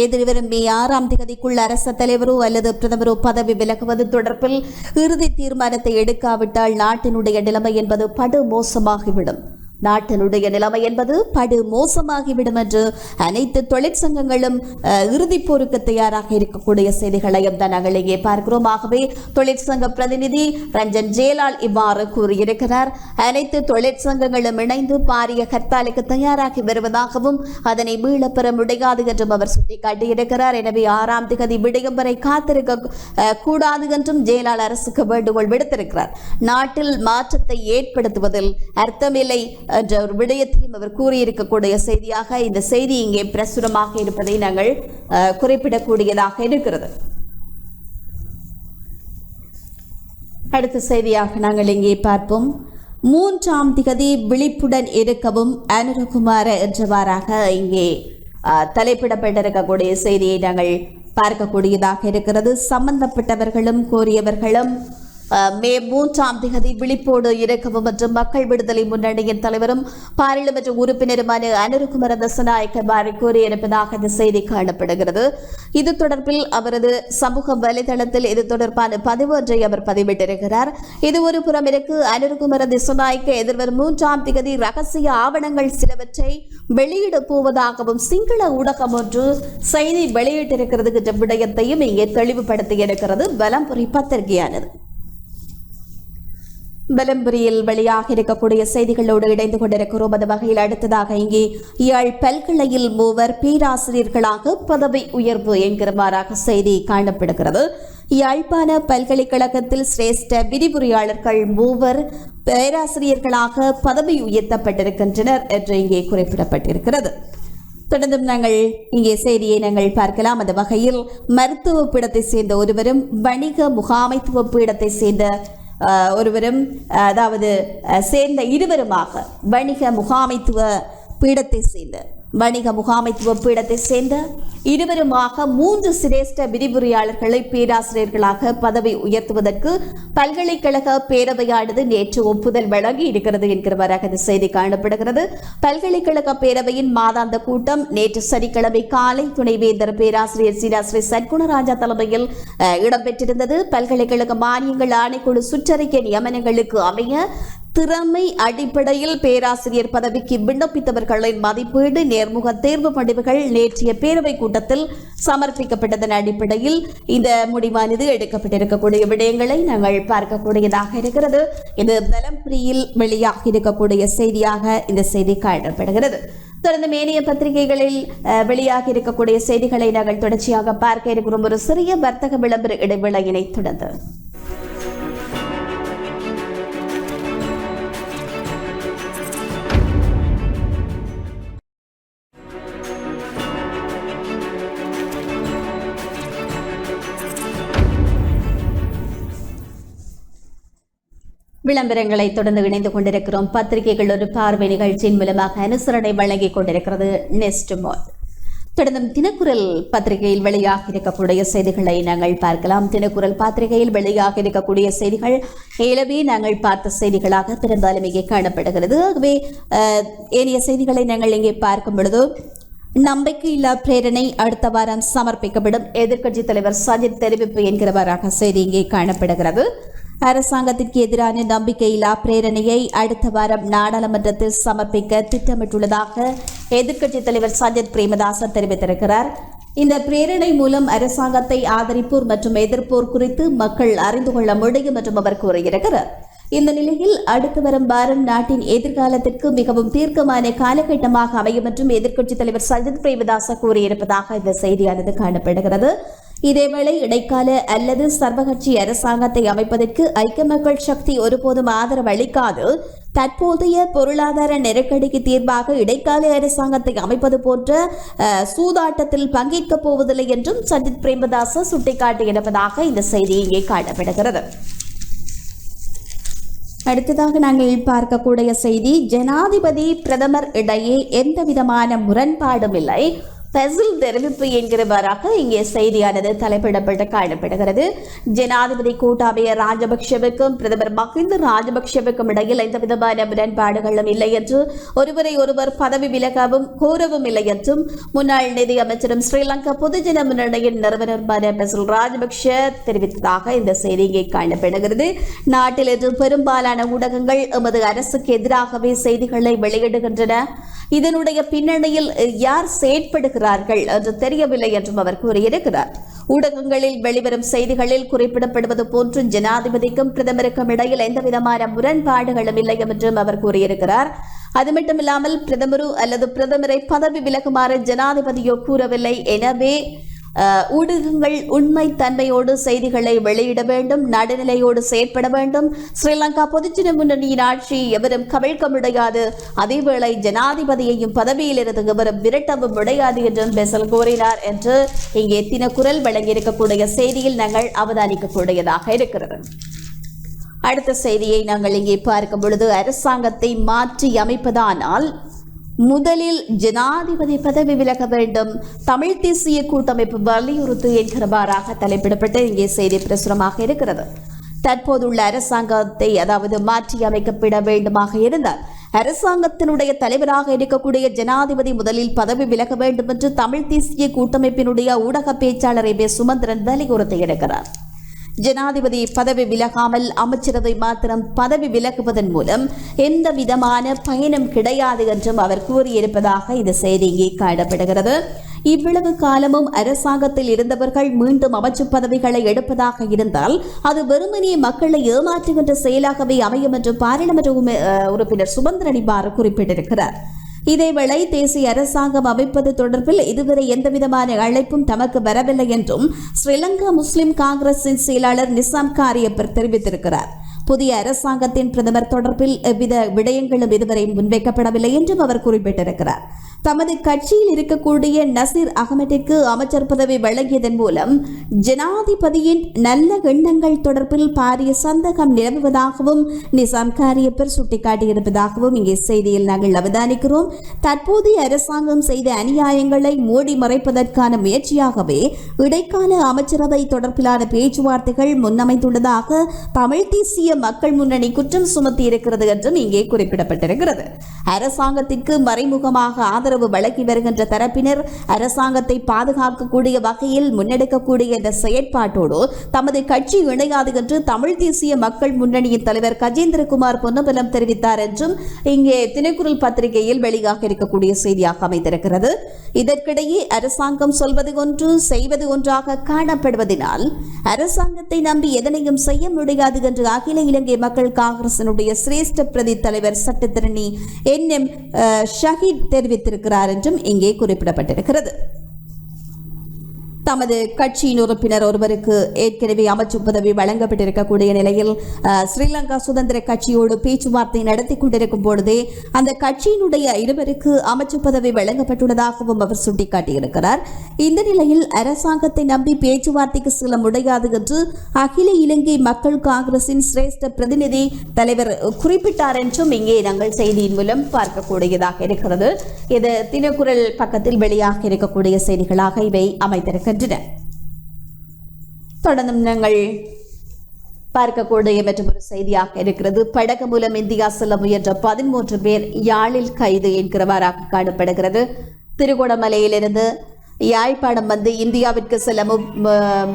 எதிர்வரும் மே 6ஆம் தேதிக்குள் அரச தலைவரோ அல்லது பிரதமரோ பதவி விலகுவது தொடர்பில் இறுதி தீர்மானத்தை எடுக்காவிட்டால் நாட்டினுடைய நிலைமை என்பது படு மோசமாகிவிடும். நாட்டினுடைய நிலைமை என்பது படு மோசமாகிவிடும் என்று அனைத்து தொழிற்சங்கங்களும் இறுதிப் போருக்கு தயாராக இருக்கக்கூடிய செய்திகளையும் தான் நாங்கள் இங்கே பார்க்கிறோம். ஆகவே தொழிற்சங்க பிரதிநிதி ரஞ்சன் ஜேலால் இவ்வாறு கூறியிருக்கிறார். அனைத்து தொழிற்சங்கங்களும் இணைந்து பாரிய ஹர்த்தாலுக்கு தயாராகி வருவதாகவும் அதனை மீளப் பெற முடியாது என்றும் அவர் சுட்டிக்காட்டியிருக்கிறார். எனவே 6ஆம் தேதி விடியும் வரை காத்திருக்க கூடாது என்றும் ஜேலால் அரசுக்கு வேண்டுகோள் விடுத்திருக்கிறார். நாட்டில் மாற்றத்தை ஏற்படுத்துவதில் அர்த்தமில்லை என்ற ஒரு விடயத்தையும் அவர் கூறியிருக்கக்கூடிய செய்தியாக இந்த செய்தி இங்கே பிரசுரமாக இருப்பதை நாங்கள் குறிப்பிடக்கூடியதாக இருக்கிறது. அடுத்த செய்தியாக நாங்கள் இங்கே பார்ப்போம். 3ஆம் தேதி விழிப்புடன் இருக்கவும் அனுரகுமார என்றவாறாக இங்கே தலைப்பிடப்பட்டிருக்கக்கூடிய செய்தியை நாங்கள் பார்க்கக்கூடியதாக இருக்கிறது. சம்பந்தப்பட்டவர்களும் கோரியவர்களும் மே 3ஆம் தேதி விழிப்போடு இருக்கவும் மற்றும் மக்கள் விடுதலை முன்னணியின் தலைவரும் பாராளுமன்ற உறுப்பினருமான அனுரகுமார திசாநாயக்க கூறியிருப்பதாக இந்த செய்தி காணப்படுகிறது. இது தொடர்பில் அவரது சமூக வலைதளத்தில் இது தொடர்பான பதிவு ஒன்றை அவர் பதிவிட்டிருக்கிறார். இது ஒரு புறம் இருக்கு. அனுரகுமார திசாநாயக்க எதிர்வரும் 3ஆம் தேதி ரகசிய ஆவணங்கள் சிலவற்றை வெளியிட போவதாகவும் சிங்கள ஊடகம் ஒன்று செய்தி வெளியிட்டிருக்கிறது என்ற விடயத்தையும் இங்கே தெளிவுபடுத்தி இருக்கிறது வெலம்புரி பத்திரிகையானது. வெலம்புரியில் வெளியாக இருக்கக்கூடிய செய்திகளோடு இணைந்து கொண்டிருக்கிறோம். அந்த வகையில் அடுத்ததாக இங்கே யாழ் பல்கலையில் 3 பேராசிரியர்களாக பதவி உயர்வு என்கிறவாறாக செய்தி காணப்படுகிறது. யாழ்ப்பாண பல்கலைக்கழகத்தில் சிரேஷ்ட விரிவுரையாளர்கள் 3 பேராசிரியர்களாக பதவி உயர்த்தப்பட்டிருக்கின்றனர் என்று இங்கே குறிப்பிடப்பட்டிருக்கிறது. தொடர்ந்தும் நாங்கள் இங்கே செய்தியை நாங்கள் பார்க்கலாம். அந்த வகையில் மருத்துவ பீடத்தை சேர்ந்த ஒருவரும் வணிக முகாமைத்துவ பீடத்தை சேர்ந்த ஒருவரும் அதாவது சேர்ந்த இருவருமாக வணிக முகாமைத்துவ பீடத்தை சேர்ந்த இருவருமாக 3 சிரேஷ்ட விரிவுரையாளர்களை பேராசிரியர்களாக பதவி உயர்த்துவதற்கு பல்கலைக்கழக பேரவையானது நேற்று ஒப்புதல் வழங்கி இருக்கிறது என்கிறவராக இந்த செய்தி காணப்படுகிறது. பல்கலைக்கழக பேரவையின் மாதாந்த கூட்டம் நேற்று சனிக்கிழமை காலை துணைவேந்தர் பேராசிரியர் ஸ்ரீ சத்குணராஜா தலைமையில் இடம்பெற்றிருந்தது. பல்கலைக்கழக மானியங்கள் ஆணைக்குழு சுற்றறிக்கை நியமனங்களுக்கு அமைய திறமை அடிப்படையில் பேராசிரியர் பதவிக்கு விண்ணப்பித்தவர்களின் மதிப்பீடு நேர்முக தேர்வு முடிவுகள் நேற்றைய பேரவை கூட்டத்தில் சமர்ப்பிக்கப்பட்டதன் அடிப்படையில் இந்த முடிவானது எடுக்கப்பட்டிருக்கக்கூடிய விடயங்களை நாங்கள் பார்க்கக்கூடியதாக இருக்கிறது. இது வெலம்புரியில் வெளியாக இருக்கக்கூடிய செய்தியாக இந்த செய்தி காணப்படுகிறது. தொடர்ந்து மேனிய பத்திரிகைகளில் வெளியாக இருக்கக்கூடிய செய்திகளை நாங்கள் தொடர்ச்சியாக பார்க்க இருக்கிறோம். ஒரு சிறிய வர்த்தக விளம்பர இடைவேளையினை தொடர்ந்து விளம்பரங்களை தொடர்ந்து இணைந்து கொண்டிருக்கிறோம். பத்திரிகைகள் ஒரு பார்வை நிகழ்ச்சியின் மூலமாக அனுசரணை வழங்கிக் கொண்டிருக்கிறது நெஸ்ட் மால். தொடர்ந்தும் தினக்குரல் பத்திரிகையில் வெளியாக இருக்கக்கூடிய செய்திகளை நாங்கள் பார்க்கலாம். தினக்குரல் பத்திரிகையில் வெளியாக இருக்கக்கூடிய செய்திகள் ஏலவே நாங்கள் பார்த்த செய்திகளாக பெரும்பாலும் இங்கே காணப்படுகிறது. ஆகவே ஏனைய செய்திகளை நாங்கள் இங்கே பார்க்கும் பொழுது, நம்பிக்கையில்லா பிரேரணை அடுத்த வாரம் சமர்ப்பிக்கப்படும், எதிர்க்கட்சித் தலைவர் சஜித் தெரிவிப்பு என்கிறவராக செய்தி இங்கே காணப்படுகிறது. அரசாங்கத்திற்கு எதிரான நம்பிக்கையில்லா பிரேரணையை அடுத்த வாரம் நாடாளுமன்றத்தில் சமர்ப்பிக்க திட்டமிட்டுள்ளதாக எதிர்க்கட்சித் தலைவர் சஜித் பிரேமதாச தெரிவித்திருக்கிறார். இந்த பிரேரணை மூலம் அரசாங்கத்தை ஆதரிப்போர் மற்றும் எதிர்ப்போர் குறித்து மக்கள் அறிந்து கொள்ள முடியும் என்றும் அவர் கூறியிருக்கிறார். இந்த நிலையில் அடுத்து வரும் வாரம் நாட்டின் எதிர்காலத்திற்கு மிகவும் தீர்க்கமான காலகட்டமாக அமையும் என்றும் எதிர்க்கட்சித் தலைவர் சஜித் பிரேமதாச கூறியிருப்பதாக இந்த செய்தியானது காணப்படுகிறது. இதேவேளை இடைக்கால அல்லது சர்வகட்சி அரசாங்கத்தை அமைப்பதற்கு ஐக்கிய மக்கள் சக்தி ஒருபோதும் ஆதரவு அளிக்காது, தற்போதைய பொருளாதார நெருக்கடிக்கு தீர்வாக இடைக்கால அரசாங்கத்தை அமைப்பது போன்ற சூதாட்டத்தில் பங்கேற்கப் போவதில்லை என்றும் சஜித் பிரேமதாச சுட்டிக்காட்டியிருப்பதாக இந்த செய்தி இங்கே காணப்படுகிறது. அடுத்ததாக நாங்கள் பார்க்கக்கூடிய செய்தி, ஜனாதிபதி பிரதமர் இடையே எந்தவிதமான முரண்பாடும் இல்லை, பெசில் தெரிவிப்பு என்கிறவராக இங்கே செய்தியானது தலைப்பிடப்பட்டு காணப்படுகிறது. ஜனாதிபதி கோட்டாபய ராஜபக்ஷவுக்கும் பிரதமர் மஹிந்த ராஜபக்ஷவுக்கும் இடையில் எந்த விதமான முரண்பாடுகளும் இல்லை என்று ஒருவரை ஒருவர் பதவி விலகவும் கோரவும் இல்லை என்றும் முன்னாள் நிதி அமைச்சரும் ஸ்ரீலங்கா பொதுஜன முன்னணியின் நிறுவனருமான பெசில் ராஜபக்ஷ தெரிவித்ததாக இந்த செய்தி இங்கே காணப்படுகிறது. நாட்டில் இன்று பெரும்பாலான ஊடகங்கள் எமது அரசுக்கு எதிராகவே செய்திகளை வெளியிடுகின்றன. இதனுடைய பின்னணியில் யார் செயற்படுகிறார்கள் என்று தெரியவில்லை என்றும் அவர் கூறியிருக்கிறார். ஊடகங்களில் வெளிவரும் செய்திகளில் குறிப்பிடப்படுவது போன்று ஜனாதிபதிக்கும் பிரதமருக்கும் இடையில் எந்தவிதமான முரண்பாடுகளும் இல்லை என்றும் அவர் கூறியிருக்கிறார். அது மட்டுமில்லாமல் பிரதமரோ அல்லது பிரதமரை பதவி விலகுமாறு ஜனாதிபதியோ கூறவில்லை. எனவே ஊடகங்கள் உண்மை தன்மையோடு செய்திகளை வெளியிட வேண்டும், நடுநிலையோடு செயற்பட வேண்டும். ஸ்ரீலங்கா பொதுஜன முன்னணியின் ஆட்சி எவரும் கவிழ்க்க முடியாது, அதேவேளை ஜனாதிபதியையும் பதவியிலிருந்து எவரும் விரட்டவும் முடியாது என்றும் பெசல் கூறினார் என்று இங்கே தினக்குரல் வழங்கியிருக்கக்கூடிய செய்தியில் நாங்கள் அவதானிக்கக்கூடியதாக இருக்கிறது. அடுத்த செய்தியை நாங்கள் இங்கே பார்க்கும் பொழுது, அரசாங்கத்தை மாற்றி அமைப்பதானால் முதலில் ஜனாதிபதி பதவி விலக வேண்டும், தமிழ் தேசிய கூட்டமைப்பு வலியுறுத்து என்கிறவாறாக தலைப்பிடப்பட்டு இங்கே செய்தி பிரசுரமாக இருக்கிறது. தற்போதுள்ள அரசாங்கத்தை அதாவது மாற்றி அமைக்கப்பட வேண்டுமாக இருந்தால் அரசாங்கத்தினுடைய தலைவராக இருக்கக்கூடிய ஜனாதிபதி முதலில் பதவி விலக வேண்டும் என்று தமிழ் தேசிய கூட்டமைப்பினுடைய ஊடக பேச்சாளர் எம். சுமந்திரன் வலியுறுத்தியிருக்கிறார். ஜனாதிபதி பதவி விலகாமல் அமைச்சரவை மாத்திரம் பதவி விலகுவதன் மூலம் எந்த விதமான பயனும் கிடையாது என்றும் அவர் கூறியிருப்பதாக இந்த செய்தி இங்கே காணப்படுகிறது. இவ்வளவு காலமும் அரசாங்கத்தில் இருந்தவர்கள் மீண்டும் அமைச்சு பதவிகளை எடுப்பதாக இருந்தால் அது வெறுமனே மக்களை ஏமாற்றுகின்ற செயலாகவே அமையும் என்று பாராளுமன்ற உறுப்பினர் சுமந்திரன் இவ்வாறு குறிப்பிட்டிருக்கிறார். இதேவேளை தேசிய அரசாங்கம் அமைப்பது தொடர்பில் இதுவரை எந்தவிதமான அழைப்பும் தமக்கு வரவில்லை என்றும் ஸ்ரீலங்கா முஸ்லிம் காங்கிரசின் செயலாளர் நிசாம் காரியப்பர் தெரிவித்திருக்கிறார். புதிய அரசாங்கத்தின் பிரதமர் தொடர்பில் எவ்வித விடயங்களும் இதுவரை முன்வைக்கப்படவில்லை என்றும் அவர் குறிப்பிட்டிருக்கிறார். தமது கட்சியில் இருக்கக்கூடிய நசீர் அகமதிற்கு அமைச்சர் பதவி வழங்கியதன் மூலம் ஜனாதிபதியின் நல்ல எண்ணங்கள் தொடர்பில் பாரிய சந்தேகம் நிலவுவதாகவும் நிசாம் காரியப்பர் சுட்டிக்காட்டியிருப்பதாகவும் இங்கே செய்தியில் நாங்கள் அவதானிக்கிறோம். தற்போதைய அரசாங்கம் செய்த அநியாயங்களை மூடி மறைப்பதற்கான முயற்சியாகவே இடைக்கால அமைச்சரவை தொடர்பிலான பேச்சுவார்த்தைகள் முன்னமைத்துள்ளதாக தமிழ் தேசிய மக்கள் முன்னணி குற்றம் சுமத்தி இருக்கிறது என்றும் இங்கே குறிப்பிடப்பட்டிருக்கிறது. அரசாங்கத்திற்கு மறைமுகமாக ஆதரவு வழங்கி வருகின்ற தரப்பினர் அரசாங்கத்தை பாதுகாக்கக்கூடிய வகையில் முன்னெடுக்கக்கூடிய இந்த செயற்பாட்டோடு தமது கட்சி இணையாது என்று தமிழ் தேசிய மக்கள் முன்னணியின் தலைவர் கஜேந்திரகுமார் பொன்னம்பலம் தெரிவித்தார் என்றும் இங்கே தினக்குரல் பத்திரிகையில் வெளியாக இருக்கக்கூடிய செய்தியாக அமைந்திருக்கிறது. இதற்கிடையே அரசாங்கம் சொல்வது ஒன்று செய்வது ஒன்றாக காணப்படுவதனால் அரசாங்கத்தை நம்பி எதனையும் செய்ய முடியாது என்று அகில இலங்கை மக்கள் காங்கிரசினுடைய சிரேஷ்ட பிரதி தலைவர் சட்டத்திரணி NM ஷஹீத் தெரிவித்திருக்கிறார் என்றும் இங்கே குறிப்பிடப்பட்டிருக்கிறது. தமது கட்சியின் உறுப்பினர் ஒருவருக்கு ஏற்கனவே அமைச்சு பதவி வழங்கப்பட்டிருக்கக்கூடிய நிலையில் ஸ்ரீலங்கா சுதந்திர கட்சியோடு பேச்சுவார்த்தை நடத்தி கொண்டிருக்கும் பொழுதே அந்த கட்சியினுடைய இருவருக்கு அமைச்சு பதவி வழங்கப்பட்டுள்ளதாகவும் அவர் சுட்டிக்காட்டியிருக்கிறார். இந்த நிலையில் அரசாங்கத்தை நம்பி பேச்சுவார்த்தைக்கு செல்ல முடியாது என்று அகில இலங்கை மக்கள் காங்கிரசின் சிரேஷ்ட பிரதிநிதி தலைவர் குறிப்பிட்டார் என்றும் இங்கே நாங்கள் செய்தியின் மூலம் பார்க்கக்கூடியதாக இருக்கிறது. இது தினக்குரல் பக்கத்தில் வெளியாக இருக்கக்கூடிய செய்திகளாக இவை அமைத்திருக்கின்றன. தொடர்ந்தும் நாங்கள் பார்க்கக்கூடிய மற்றொரு செய்தியாக இருக்கிறது. படகு மூலம் இந்தியா செல்ல முயன்ற 13 பேர் யாழில் கைது என்கிறவாறாக காணப்படுகிறது. திருகோணமலையிலிருந்து யாழ்ப்பாணம் வந்து இந்தியாவிற்கு செல்ல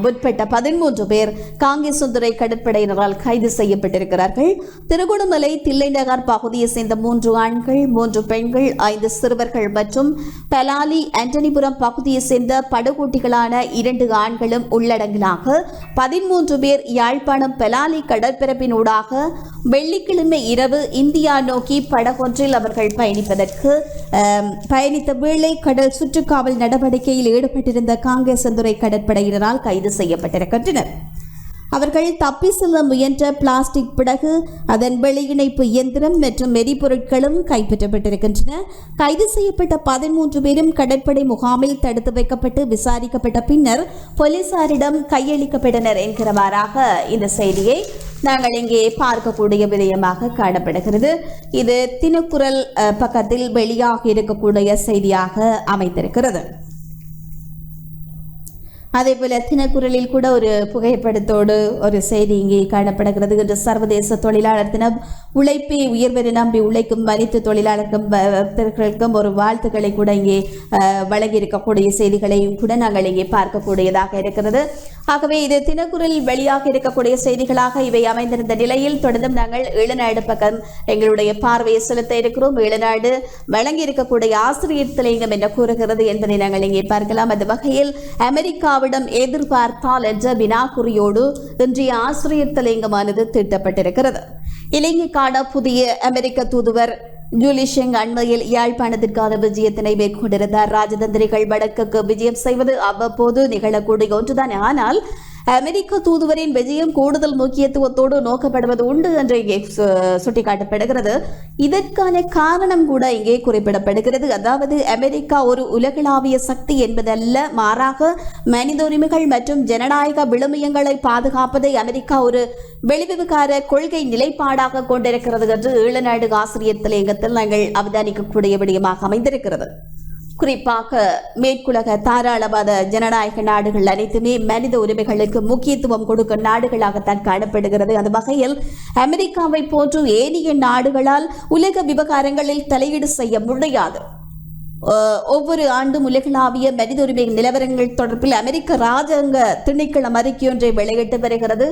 முற்பட்ட 13 பேர் காங்கேசந்துறை கடற்படையினரால் கைது செய்யப்பட்டிருக்கிறார்கள். திருகோணமலை தில்லைநகர் பகுதியை சேர்ந்த 3 ஆண்கள் 3 பெண்கள் 5 சிறுவர்கள் மற்றும் பலாலி ஆண்டனிபுரம் பகுதியை சேர்ந்த படுகோட்டிகளான 2 ஆண்களும் உள்ளடங்கலாக 13 பேர் யாழ்ப்பாணம் பலாலி கடற்பரப்பினூடாக வெள்ளிக்கிழமை இரவு இந்தியா நோக்கி படகொன்றில் அவர்கள் பயணித்த வேளை கடல் சுற்றுக்காவல் நடவடிக்கை ஈடுபட்டிருந்த காங்கேசந்துறை கடற்படையினரால் கைது செய்யப்பட்டிருக்கின்றனர். அவர்கள் தப்பி செல்ல முயன்ற பிளாஸ்டிக் படகு, அதன் வெளியிணைப்பு இயந்திரம் மற்றும் எரிபொருட்களும் கைப்பற்றப்பட்டிருக்கின்றன. கைது செய்யப்பட்ட 13 பேரும் கடற்படை முகாமில் தடுத்து வைக்கப்பட்டு விசாரிக்கப்பட்ட பின்னர் போலீசாரிடம் கையளிக்கப்பட்டனர் என்கிறவாறாக இந்த செய்தியை நாங்கள் இங்கே பார்க்கக்கூடிய விடயமாக காணப்படுகிறது. இது தினக்குரல் பக்கத்தில் வெளியாக இருக்கக்கூடிய செய்தியாக அமைத்திருக்கிறது. அதேபோல தினக்குரலில் கூட ஒரு புகைப்படத்தோடு ஒரு செய்தி இங்கே காணப்படுகிறது. இன்று சர்வதேச தொழிலாளர் தினம். உழைப்பை உயர்வென நம்பி உழைக்கும் அனைத்து தொழிலாளர்களுக்கும் ஒரு வாழ்த்துக்களை கூட இங்கே வழங்கியிருக்கக்கூடிய செய்திகளையும் கூட நாங்கள் இங்கே பார்க்கக்கூடியதாக இருக்கிறது. ஆகவே இது தினக்குரல் வெளியாக இருக்கக்கூடிய செய்திகளாக இவை அமைந்திருந்த நிலையில் தொடர்ந்தும் நாங்கள் ஈழநாடு பக்கம் எங்களுடைய பார்வையை செலுத்த இருக்கிறோம். ஈழநாடு வழங்கி இருக்கக்கூடிய ஆசிரியர் தலையங்கம் என்ன கூறுகிறது என்பதை நாங்கள் இங்கே பார்க்கலாம். அந்த வகையில் அமெரிக்காவிடம் எதிர்பார்த்தால் என்ற வினாக்குறியோடு இன்றைய ஆசிரியர் தலையங்கமானது தீட்டப்பட்டிருக்கிறது. இலங்கைக்கான புதிய அமெரிக்க தூதுவர் ஜூலிஷெங் அண்மையில் யாழ்ப்பாணத்திற்கான விஜயத்தினை மேற்கொண்டிருந்தார். ராஜதந்திரிகள் வடக்குக்கு விஜயம் செய்வது அவ்வப்போது நிகழக்கூடிய ஒன்றுதான். ஆனால் அமெரிக்க தூதுவரின் விஜயம் கூடுதல் முக்கியத்துவத்தோடு நோக்கப்படுவது உண்டு என்று இங்கே சுட்டிக்காட்டப்படுகிறது. இதற்கான காரணம் கூட இங்கே குறிப்பிடப்படுகிறது. அதாவது அமெரிக்கா ஒரு உலகளாவிய சக்தி என்பதல்ல, மாறாக மனித உரிமைகள் மற்றும் ஜனநாயக விழுமியங்களை பாதுகாப்பதை அமெரிக்கா ஒரு வெளிவிவகார கொள்கை நிலைப்பாடாக கொண்டிருக்கிறது என்று ஈழநாடு ஆசிரியர் தலையங்கத்தில் நாங்கள் அவதானிக்கக்கூடிய விடயமாக அமைந்திருக்கிறது. குறிப்பாக மேற்குலக தாராளவாத ஜனநாயக நாடுகள் அனைத்துமே மனித உரிமைகளுக்கு முக்கியத்துவம் கொடுக்கும் நாடுகளாகத்தான் காணப்படுகிறது. அந்த வகையில் அமெரிக்காவை போன்று ஏனைய நாடுகளால் உலக விவகாரங்களில் தலையீடு செய்ய முடியாது. ஒவ்வொரு ஆண்டும் உலகளாவிய மனித உரிமை நிலவரங்கள் தொடர்பில் அமெரிக்க ராஜாங்க திணைக்களம் அறிக்கை ஒன்றை வெளியிட்டு வருகிறது.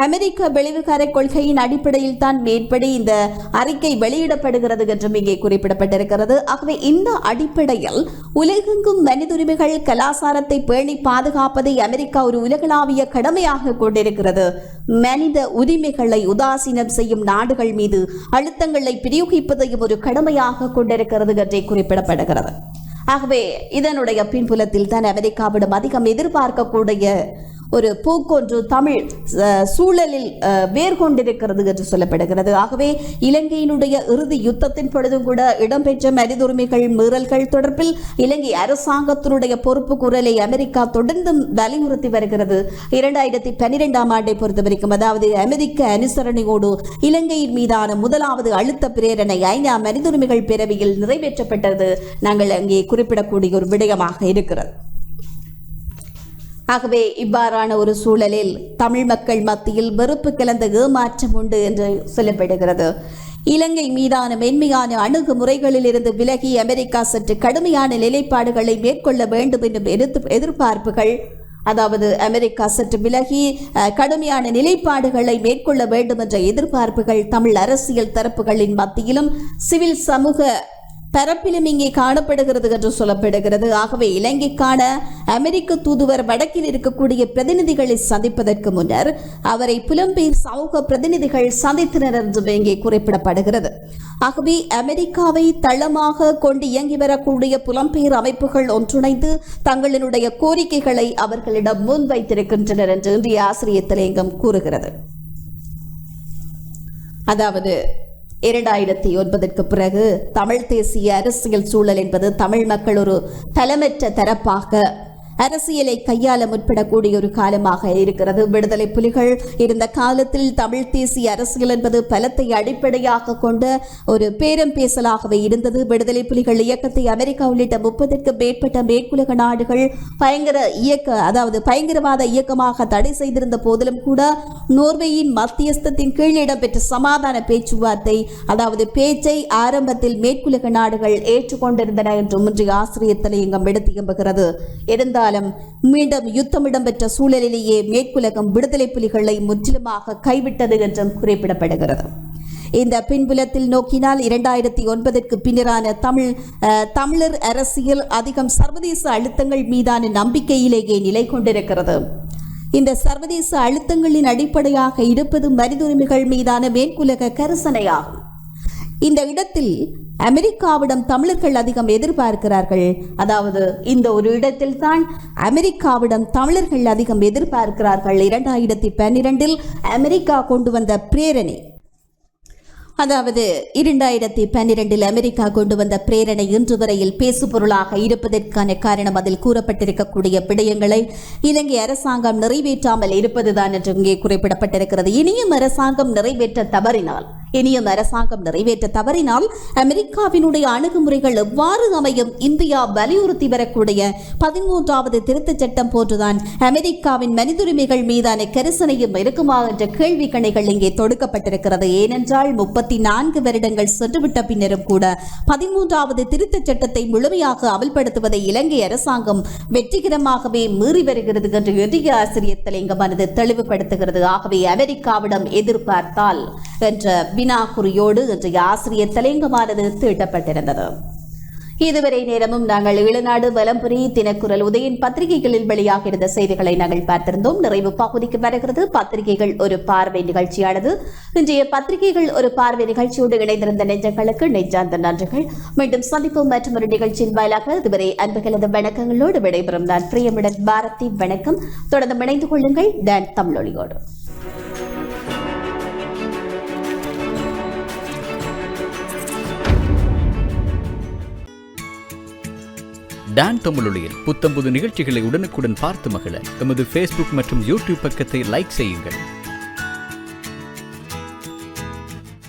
அமெரிக்க வெளிவிகார கொள்கையின் அடிப்படையில் தான் மேற்படி இந்த அறிக்கை வெளியிடப்படுகிறது என்றும் இங்கே குறிப்பிடப்பட்டிருக்கிறது. ஆகவே இந்த அடிப்படையில் உலகெங்கும் மனித உரிமைகள் கலாச்சாரத்தை பேணி பாதுகாப்பதை அமெரிக்கா ஒரு உலகளாவிய கடமையாக கொண்டிருக்கிறது. மனித உரிமைகளை உதாசீனம் செய்யும் நாடுகள் மீது அழுத்தங்களை பிரயோகிப்பதையும் ஒரு கடமையாக கொண்டிருக்கிறது என்றே குறிப்பிடப்படுகிறது. ஆகவே இதனுடைய பின்புலத்தில் தான் அமெரிக்காவிடம் அதிகம் எதிர்பார்க்கக்கூடிய ஒரு போக்கொன்று தமிழ் சூழலில் வேர் கொண்டிருக்கிறது என்று சொல்லப்படுகிறது. ஆகவே இலங்கையினுடைய இறுதி யுத்தத்தின் பொழுதும் கூட இடம்பெற்ற மனித உரிமைகள் மீறல்கள் தொடர்பில் இலங்கை அரசாங்கத்தினுடைய பொறுப்பு குரலை அமெரிக்கா தொடர்ந்தும் வலியுறுத்தி வருகிறது. 2012ஆம் ஆண்டை பொறுத்தவரைக்கும், அதாவது அமெரிக்க அனுசரணையோடு இலங்கையின் மீதான முதலாவது அழுத்த பிரேரணை ஐநா மனித உரிமைகள் பேரவையில் நிறைவேற்றப்பட்டது நாங்கள் அங்கே குறிப்பிடக்கூடிய ஒரு விடயமாக இருக்கிறது. ஆகவே இவ்வாறான ஒரு சூழலில் தமிழ் மக்கள் மத்தியில் வெறுப்பு கலந்த ஏமாற்றம் உண்டு என்று சொல்லப்படுகிறது. இலங்கை மீதான மென்மையான அணுகுமுறைகளில் இருந்து விலகி அமெரிக்கா சற்று கடுமையான நிலைப்பாடுகளை மேற்கொள்ள வேண்டும் என்னும் எதிர்பார்ப்புகள், அதாவது அமெரிக்கா சற்று விலகி கடுமையான நிலைப்பாடுகளை மேற்கொள்ள வேண்டும் என்ற எதிர்பார்ப்புகள் தமிழ் அரசியல் தரப்புகளின் மத்தியிலும் சிவில் சமூக பரப்பிலும் இங்கே காணப்படுகிறது என்று சொல்லப்படுகிறது. ஆகவே இலங்கைக்கான அமெரிக்க தூதுவர் வடக்கில் இருக்கக்கூடிய பிரதிநிதிகளை சந்திப்பதற்கு முன்னர் அவரை புலம்பெயர் சமூக பிரதிநிதிகள் சந்தித்தனர் என்றும் இங்கே குறிப்பிடப்படுகிறது. ஆகவே அமெரிக்காவை தளமாக கொண்டு இயங்கி வரக்கூடிய புலம்பெயர் அமைப்புகள் ஒன்றிணைந்து தங்களினுடைய கோரிக்கைகளை அவர்களிடம் முன்வைத்திருக்கின்றனர் என்று இன்றைய ஆசிரியர் தலையங்கம் கூறுகிறது. அதாவது 2009 பிறகு தமிழ் தேசிய அரசியல் சூழல் என்பது தமிழ் மக்கள் ஒரு தலமற்ற தரப்பாக அரசியலை கையாள முற்படக்கூடிய ஒரு காலமாக இருக்கிறது. விடுதலை புலிகள் இருந்த காலத்தில் தமிழ் தேசிய அரசியல் என்பது பலத்தை அடிப்படையாக கொண்ட ஒரு பேரம் பேசலாகவே இருந்தது. விடுதலை புலிகள் இயக்கத்தை அமெரிக்கா உள்ளிட்ட 30க்கும் மேற்பட்ட மேற்குலக நாடுகள் பயங்கரவாத இயக்கமாக தடை செய்திருந்த போதிலும் கூட நோர்வேயின் மத்தியஸ்தத்தின் கீழ் இடம்பெற்ற சமாதான பேச்சுவார்த்தை பேச்சை ஆரம்பத்தில் மேற்குலக நாடுகள் ஏற்றுக்கொண்டிருந்தன என்றும் இன்றைய ஆசிரியர் தலையங்கம் எடுத்து எம்புகிறது. இருந்தாலும் மீண்டும் யுத்தம் இடம்பெற்ற சூழலிலேயே மேற்குலகம் விடுதலை புலிகளை முற்றிலுமாக கைவிட்டது என்றும் குறிப்பிடப்படுகிறது. இந்த பின்புலத்தில் நோக்கினால் 2009 பின்னரான தமிழர் அரசியல் அதிகம் சர்வதேச அழுத்தங்கள் மீதான நம்பிக்கையிலேயே நிலை கொண்டிருக்கிறது. இந்த சர்வதேச அழுத்தங்களின் அடிப்படையாக இருப்பது மனித உரிமைகள் மீதான மேற்குலக கரிசனையாகும். இந்த இடத்தில் அமெரிக்காவிடம் தமிழர்கள் அதிகம் எதிர்பார்க்கிறார்கள். இந்த ஒரு இடத்தில் தான் அமெரிக்காவிடம் தமிழர்கள் அதிகம் எதிர்பார்க்கிறார்கள். 2012 அமெரிக்கா கொண்டு வந்த பிரேரணை 2012 அமெரிக்கா கொண்டு வந்த பிரேரணை இன்று வரையில் பேசுபொருளாக இருப்பதற்கான காரணம் அதில் கூறப்பட்டிருக்கக்கூடிய விடயங்களை இலங்கை அரசாங்கம் நிறைவேற்றாமல் இருப்பதுதான் என்று இங்கே குறிப்பிடப்பட்டிருக்கிறது. இனியும் அரசாங்கம் நிறைவேற்ற தவறினால் அமெரிக்காவினுடைய அணுகுமுறைகள் எவ்வாறு அமையும்? இந்தியா வலியுறுத்தி வரக்கூடிய 13வது திருத்தச் சட்டம் போன்றுதான் அமெரிக்காவின் மனிதுரிமைகள் மீதான கரிசனையும் இருக்குமா என்ற கேள்வி கணைகள் இங்கே தொடுக்கப்பட்டிருக்கிறது. ஏனென்றால் 34 வருடங்கள் சென்றுவிட்ட பின்னரும் கூட 13வது திருத்தச் சட்டத்தை முழுமையாக அமல்படுத்துவதை இலங்கை அரசாங்கம் வெற்றிகரமாகவே மீறி வருகிறது என்று இந்திய ஆசிரியர் தலையங்கமானது தெளிவுபடுத்துகிறது. ஆகவே அமெரிக்காவிடம் எதிர்பார்த்தால் என்ற வினாக்குறியோடு இன்றைய ஆசிரியர் தலையங்கமானது தீட்டப்பட்டிருந்தது. இதுவரை நேரமும் நாங்கள் ஈழநாடு, வலம்புரி, தினக்குரல், உதயன் பத்திரிகைகளில் வெளியாக இருந்த செய்திகளை நாங்கள் பார்த்திருந்தோம். நிறைவு பகுதிக்கு வருகிறது பத்திரிகைகள் ஒரு பார்வை நிகழ்ச்சியானது. இன்றைய பத்திரிகைகள் ஒரு பார்வை நிகழ்ச்சியோடு இணைந்திருந்த நெஞ்சங்களுக்கு நெஞ்சார்ந்த நன்றிகள். மீண்டும் சந்திப்போம் மற்றும் ஒரு நிகழ்ச்சியின் வாயிலாக. இதுவரை அன்புகளது வணக்கங்களோடு விடைபெறும் நான் பிரியமுடன் பாரதி. வணக்கம். தொடர்ந்து இணைந்து கொள்ளுங்கள் டான் தமிழொலியோடு. டான் தமிழொலியில் புத்தம்புது நிகழ்ச்சிகளை உடனுக்குடன் பார்த்து மகிழ எமது Facebook மற்றும் YouTube பக்கத்தை லைக் செய்யுங்கள்.